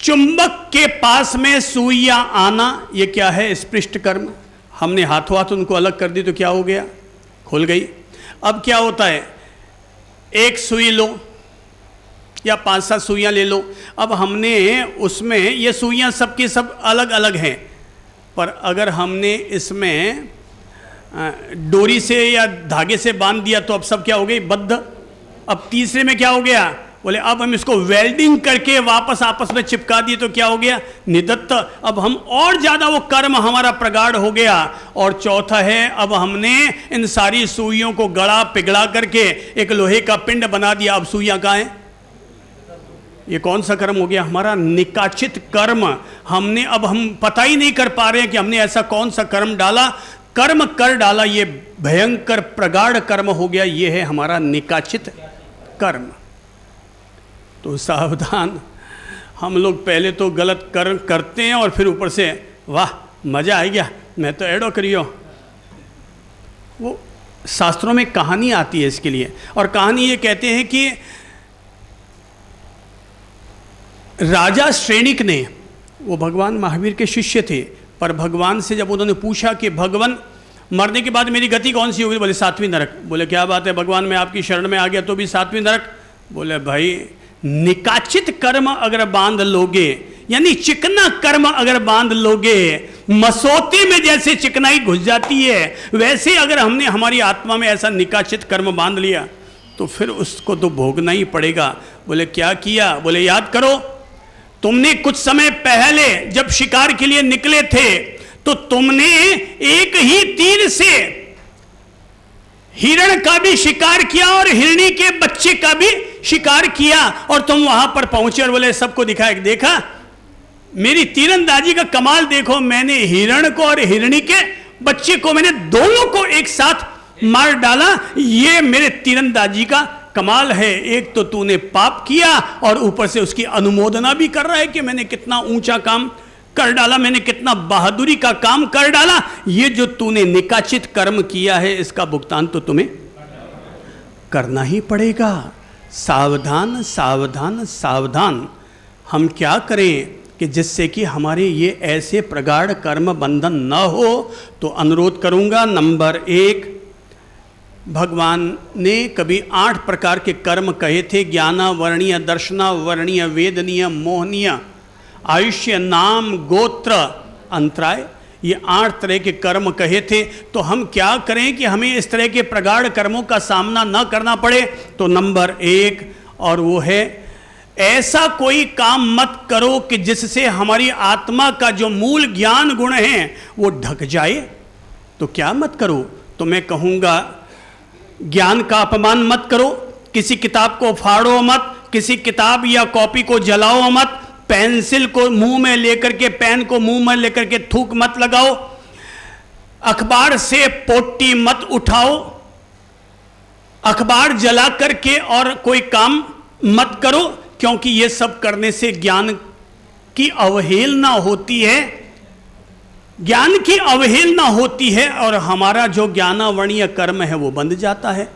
S1: चुंबक के पास में सुइयां आना, ये क्या है? स्पृष्ट कर्म। हमने हाथों हाथ उनको अलग कर दी तो क्या हो गया? खुल गई। अब क्या होता है, एक सुई लो या 5-7 सुइयां ले लो। अब हमने उसमें, ये सुइयां सबकी सब अलग अलग हैं, पर अगर हमने इसमें डोरी से या धागे से बांध दिया तो अब सब क्या हो गई? बद्ध। अब तीसरे में क्या हो गया? बोले अब हम इसको वेल्डिंग करके वापस आपस में चिपका दिए तो क्या हो गया? निदत्त। अब हम और ज्यादा वो कर्म हमारा प्रगाढ़ हो गया। और चौथा है, अब हमने इन सारी सुइयों को गड़ा पिघला करके एक लोहे का पिंड बना दिया। अब सुइयां कहां हैं? ये कौन सा कर्म हो गया? हमारा निकाचित कर्म। हमने, अब हम पता ही नहीं कर पा रहे हैं कि हमने ऐसा कौन सा कर्म डाला, कर्म कर डाला। ये भयंकर प्रगाढ़ कर्म हो गया। ये है हमारा निकाचित कर्म। तो सावधान। हम लोग पहले तो गलत कर्म करते हैं और फिर ऊपर से वाह मजा आ गया, मैं तो एडो करियो। वो शास्त्रों में कहानी आती है इसके लिए, और कहानी ये कहते हैं कि राजा श्रेणिक ने, वो भगवान महावीर के शिष्य थे, पर भगवान से जब उन्होंने पूछा कि भगवान मरने के बाद मेरी गति कौन सी होगी? बोले 7वीं नरक। बोले क्या बात है भगवान, मैं आपकी शरण में आ गया तो भी 7वीं नरक? बोले भाई निकाचित कर्म अगर बांध लोगे, यानी चिकना कर्म अगर बांध लोगे, मसौती में जैसे चिकनाई घुस जाती है, वैसे अगर हमने हमारी आत्मा में ऐसा निकाचित कर्म बांध लिया तो फिर उसको तो भोगना ही पड़ेगा। बोले क्या किया? बोले याद करो, तुमने कुछ समय पहले जब शिकार के लिए निकले थे तो तुमने एक ही तीर से हिरण का भी शिकार किया और हिरणी के बच्चे का भी शिकार किया, और तुम वहां पर पहुंचे और बोले सबको दिखाया, देखा मेरी तीरंदाजी का कमाल देखो, मैंने हिरण को और हिरणी के बच्चे को, मैंने दोनों को एक साथ मार डाला, ये मेरे तीरंदाजी का कमाल है। एक तो तूने पाप किया और ऊपर से उसकी अनुमोदना भी कर रहा है कि मैंने कितना ऊंचा काम कर डाला, मैंने कितना बहादुरी का काम कर डाला। ये जो तूने निकाचित कर्म किया है इसका भुगतान तो तुम्हें करना ही पड़ेगा। सावधान सावधान सावधान। हम क्या करें कि जिससे कि हमारे ये ऐसे प्रगाढ़ कर्म बंधन न हो? तो अनुरोध करूंगा, नंबर 1, भगवान ने कभी 8 प्रकार के कर्म कहे थे। ज्ञाना वर्णीय, दर्शना वर्णीय, वेदनीय, मोहनीय, आयुष्य, नाम, गोत्र, अंतराय, ये 8 तरह के कर्म कहे थे। तो हम क्या करें कि हमें इस तरह के प्रगाढ़ कर्मों का सामना न करना पड़े? तो नंबर 1, और वो है ऐसा कोई काम मत करो कि जिससे हमारी आत्मा का जो मूल ज्ञान गुण है वो ढक जाए। तो क्या मत करो? तो मैं कहूँगा ज्ञान का अपमान मत करो, किसी किताब को फाड़ो मत, किसी किताब या कॉपी को जलाओ मत, पेंसिल को मुंह में लेकर के, पेन को मुंह में लेकर के थूक मत लगाओ, अखबार से पोटी मत उठाओ, अखबार जला करके और कोई काम मत करो, क्योंकि ये सब करने से ज्ञान की अवहेलना होती है, ज्ञान की अवहेलना होती है और हमारा जो ज्ञानावर्णीय कर्म है वो बंध जाता है।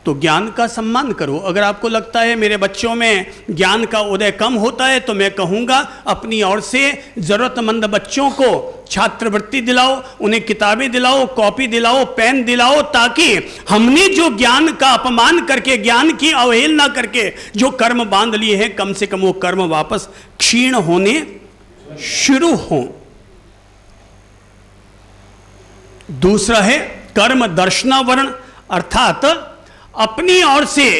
S1: तो ज्ञान का सम्मान करो। अगर आपको लगता है मेरे बच्चों में ज्ञान का उदय कम होता है, तो मैं कहूँगा अपनी ओर से ज़रूरतमंद बच्चों को छात्रवृत्ति दिलाओ, उन्हें किताबें दिलाओ, कॉपी दिलाओ, पेन दिलाओ, ताकि हमने जो ज्ञान का अपमान करके, ज्ञान की अवहेलना करके जो कर्म बांध लिए हैं, कम से कम वो कर्म वापस क्षीण होने शुरू हों। दूसरा है कर्म दर्शनावरण, अर्थात अपनी ओर से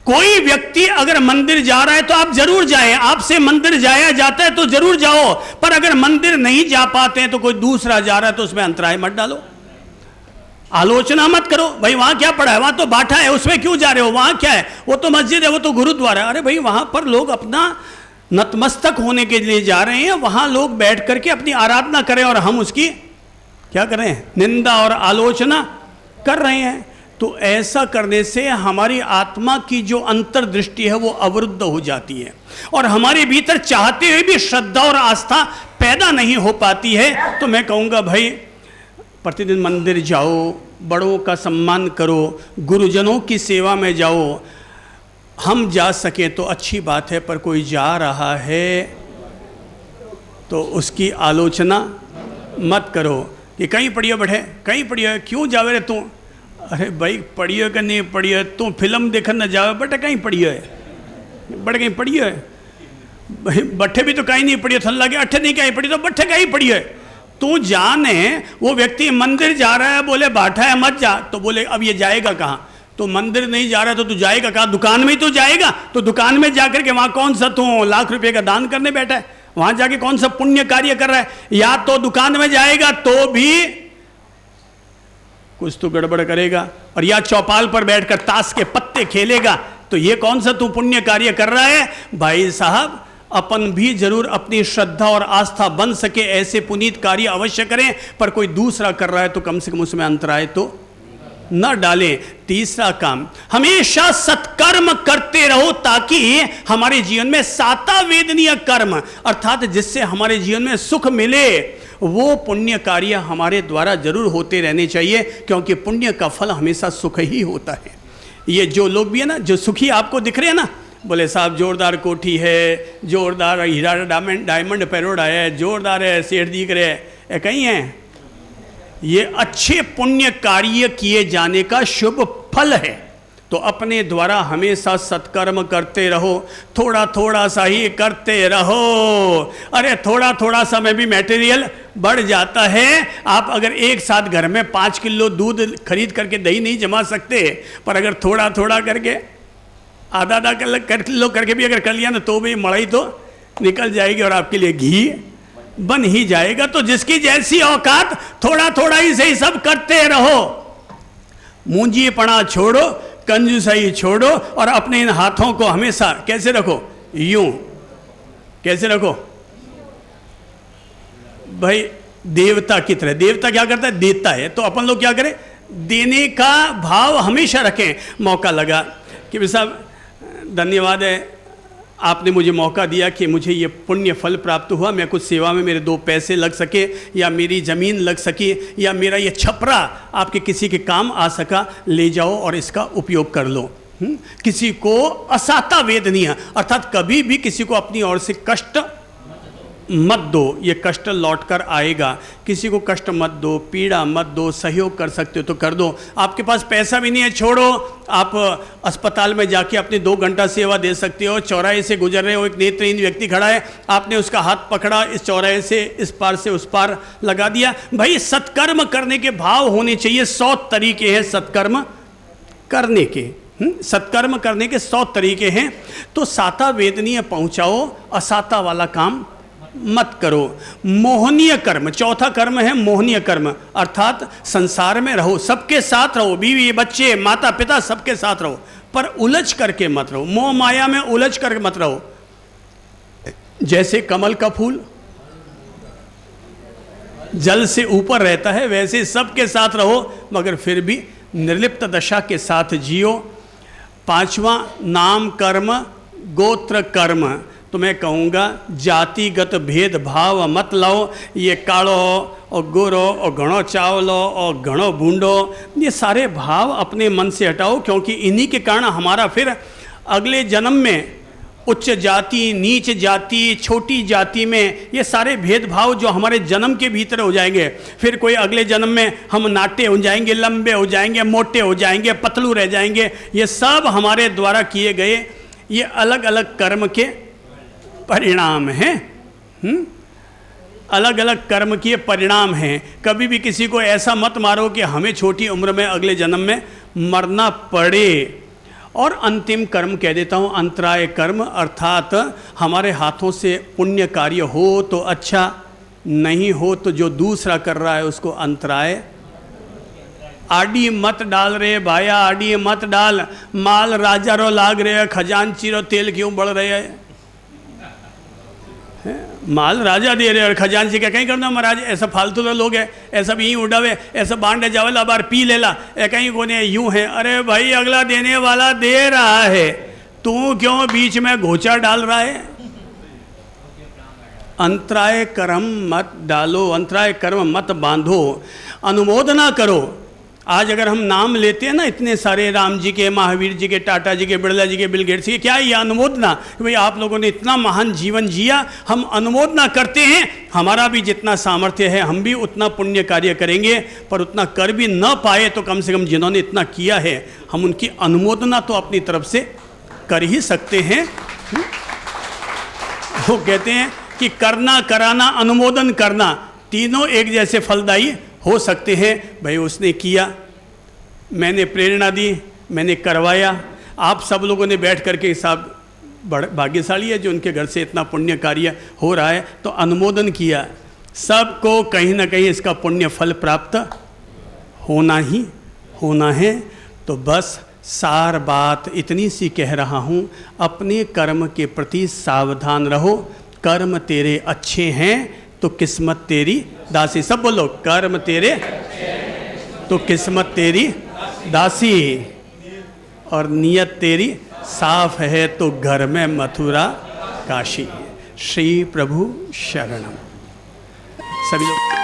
S1: कोई व्यक्ति अगर मंदिर जा रहा है तो आप जरूर जाएं, आपसे मंदिर जाया जाता है तो जरूर जाओ, पर अगर मंदिर नहीं जा पाते हैं तो कोई दूसरा जा रहा है तो उसमें अंतराय मत डालो, आलोचना मत करो। भाई वहां क्या पड़ा है, वहां तो बाठा है, उसमें क्यों जा रहे हो, वहां क्या है, वो तो मस्जिद है, वो तो गुरुद्वारा है। अरे भाई वहां पर लोग अपना नतमस्तक होने के लिए जा रहे हैं, वहां लोग बैठ करके अपनी आराधना करें और हम उसकी क्या कर रहे हैं, निंदा और आलोचना कर रहे हैं। तो ऐसा करने से हमारी आत्मा की जो अंतर्दृष्टि है वो अवरुद्ध हो जाती है और हमारे भीतर चाहते हुए भी श्रद्धा और आस्था पैदा नहीं हो पाती है। तो मैं कहूँगा भाई प्रतिदिन मंदिर जाओ, बड़ों का सम्मान करो, गुरुजनों की सेवा में जाओ। हम जा सकें तो अच्छी बात है, पर कोई जा रहा है तो उसकी आलोचना मत करो कि कहीं पढ़ियो बैठे, कहीं पढ़ियो, क्यों जावे रे तू। अरे भाई पढ़ियो कि नहीं पढ़ियो, तू फिल्म देखने न जावे बेटा, कहीं पढ़ियो है, बड़े कहीं पढ़ियो है, बट्ठे भी तो कहीं नहीं पढ़ियो, थल्ला के अट्ठे नहीं कहीं पढ़ी तो बट्ठे कहीं पढ़ियो है। तू जाने, वो व्यक्ति मंदिर जा रहा है, बोले बाठा है मत जा, तो बोले अब ये जाएगा कहाँ, तो मंदिर नहीं जा रहा तो तू जाएगा कहाँ, दुकान में ही तो जाएगा। तो दुकान में जाकर के वहाँ कौन सा तू लाख रुपए का दान करने बैठा है, वहाँ जाके कौन सा पुण्य कार्य कर रहा है। या तो दुकान में जाएगा तो भी कुछ तो गड़बड़ करेगा, और या चौपाल पर बैठकर ताश के पत्ते खेलेगा, तो ये कौन सा तू पुण्य कार्य कर रहा है। भाई साहब अपन भी जरूर अपनी श्रद्धा और आस्था बन सके ऐसे पुनीत कार्य अवश्य करें, पर कोई दूसरा कर रहा है तो कम से कम उसमें अंतराय तो न डालें। तीसरा काम, हमेशा सत्कर्म करते रहो ताकि हमारे जीवन में साता वेदनीय कर्म, अर्थात जिससे हमारे जीवन में सुख मिले, वो पुण्य कार्य हमारे द्वारा जरूर होते रहने चाहिए, क्योंकि पुण्य का फल हमेशा सुख ही होता है। ये जो लोग भी है ना, जो सुखी आपको दिख रहे हैं ना, बोले साहब जोरदार कोठी है, जोरदार हीरा डायमंड पैरोड आया है, जोरदार है, सेठ दिख रहे हैं, कहीं है, ये अच्छे पुण्य कार्य किए जाने का शुभ फल है। तो अपने द्वारा हमेशा सत्कर्म करते रहो, थोड़ा थोड़ा सा ही करते रहो। अरे थोड़ा थोड़ा सा में भी मटेरियल बढ़ जाता है। आप अगर एक साथ घर में 5 किलो दूध खरीद करके दही नहीं जमा सकते, पर अगर थोड़ा थोड़ा करके आधा आधा किलो करके भी अगर कर लिया ना, तो भी मड़ई तो निकल जाएगी और आपके लिए घी बन ही जाएगा। तो जिसकी जैसी औकात, थोड़ा थोड़ा ही सही सब करते रहो। मूंजीपना छोड़ो, कंजूसाई छोड़ो, और अपने इन हाथों को हमेशा कैसे रखो, यूं कैसे रखो भाई, देवता की तरह। देवता क्या करता है, देता है, तो अपन लोग क्या करें, देने का भाव हमेशा रखें। मौका लगा कि भाई साहब धन्यवाद है, आपने मुझे मौका दिया कि मुझे ये पुण्य फल प्राप्त हुआ, मैं कुछ सेवा में मेरे 2 पैसे लग सके, या मेरी ज़मीन लग सकी, या मेरा ये छपरा आपके किसी के काम आ सका, ले जाओ और इसका उपयोग कर लो। किसी को असाता वेदनीय, अर्थात कभी भी किसी को अपनी ओर से कष्ट मत दो, ये कष्ट लौट कर आएगा। किसी को कष्ट मत दो, पीड़ा मत दो, सहयोग कर सकते हो तो कर दो। आपके पास पैसा भी नहीं है, छोड़ो, आप अस्पताल में जाके अपनी 2 घंटा सेवा दे सकते हो। चौराहे से गुजर रहे हो, एक नेत्रहीन व्यक्ति खड़ा है, आपने उसका हाथ पकड़ा, इस चौराहे से इस पार से उस पार लगा दिया। भाई सत्कर्म करने के भाव होने चाहिए। 100 तरीके हैं सत्कर्म करने के, सत्कर्म करने के 100 तरीके हैं। तो साता वेदनीय पहुंचाओ, असाता वाला काम मत करो। मोहनीय कर्म, चौथा कर्म है मोहनीय कर्म, अर्थात संसार में रहो, सबके साथ रहो, बीवी बच्चे माता पिता सबके साथ रहो, पर उलझ करके मत रहो, मोह माया में उलझ करके मत रहो। जैसे कमल का फूल जल से ऊपर रहता है, वैसे सबके साथ रहो, मगर फिर भी निर्लिप्त दशा के साथ जियो। 5वां नाम कर्म गोत्र कर्म। तो मैं कहूँगा जातिगत भेदभाव मत लाओ। ये काड़ो और गोरो और घणो चावलो और घणो बूंडो, ये सारे भाव अपने मन से हटाओ, क्योंकि इन्हीं के कारण हमारा फिर अगले जन्म में उच्च जाति, नीच जाति, छोटी जाति में ये सारे भेदभाव जो हमारे जन्म के भीतर हो जाएंगे, फिर कोई अगले जन्म में हम नाटे हो जाएंगे, लंबे हो जाएंगे, मोटे हो जाएंगे, पतलू रह जाएंगे। ये सब हमारे द्वारा किए गए ये अलग अलग कर्म के परिणाम हैं। अलग अलग कर्म के परिणाम हैं। कभी भी किसी को ऐसा मत मारो कि हमें छोटी उम्र में अगले जन्म में मरना पड़े। और अंतिम कर्म कह देता हूँ, अंतराय कर्म, अर्थात हमारे हाथों से पुण्य कार्य हो तो अच्छा, नहीं हो तो जो दूसरा कर रहा है उसको अंतराय। आडी मत डाल रे भाया, आडी मत डाल, माल राजा रो लाग रहे, खजांची रो तेल क्यों बढ़ रहे है? माल राजा दे रहे और खजांची क्या कहीं करना महाराज, ऐसा फालतू लोग है, ऐसा भी यहीं उड़ावे, ऐसा बांटे जावेला बार पी लेला, कहीं कोने यूं है। अरे भाई अगला देने वाला दे रहा है, तू क्यों बीच में घोचा डाल रहा है? अंतराय कर्म मत डालो, अंतराय कर्म मत बांधो, अनुमोदना करो। आज अगर हम नाम लेते हैं ना इतने सारे, राम जी के, महावीर जी के, टाटा जी के, बिरला जी के, बिल गेट्स के, क्या ये अनुमोदना कि भाई आप लोगों ने इतना महान जीवन जिया, हम अनुमोदना करते हैं। हमारा भी जितना सामर्थ्य है हम भी उतना पुण्य कार्य करेंगे, पर उतना कर भी न पाए तो कम से कम जिन्होंने इतना किया है हम उनकी अनुमोदना तो अपनी तरफ से कर ही सकते हैं। वो कहते हैं कि करना, कराना, अनुमोदन करना, तीनों एक जैसे फलदायी हो सकते हैं। भाई उसने किया, मैंने प्रेरणा दी, मैंने करवाया, आप सब लोगों ने बैठ करके साहब भाग्यशाली है जो उनके घर से इतना पुण्य कार्य हो रहा है, तो अनुमोदन किया। सबको कहीं ना कहीं इसका पुण्य फल प्राप्त होना ही होना है। तो बस सार बात इतनी सी कह रहा हूँ, अपने कर्म के प्रति सावधान रहो। कर्म तेरे अच्छे हैं तो किस्मत तेरी दासी। सब बोलो, कर्म तेरे तो किस्मत तेरी दासी, और नियत तेरी साफ है तो घर में मथुरा काशी। श्री प्रभु शरणम। सभी लोग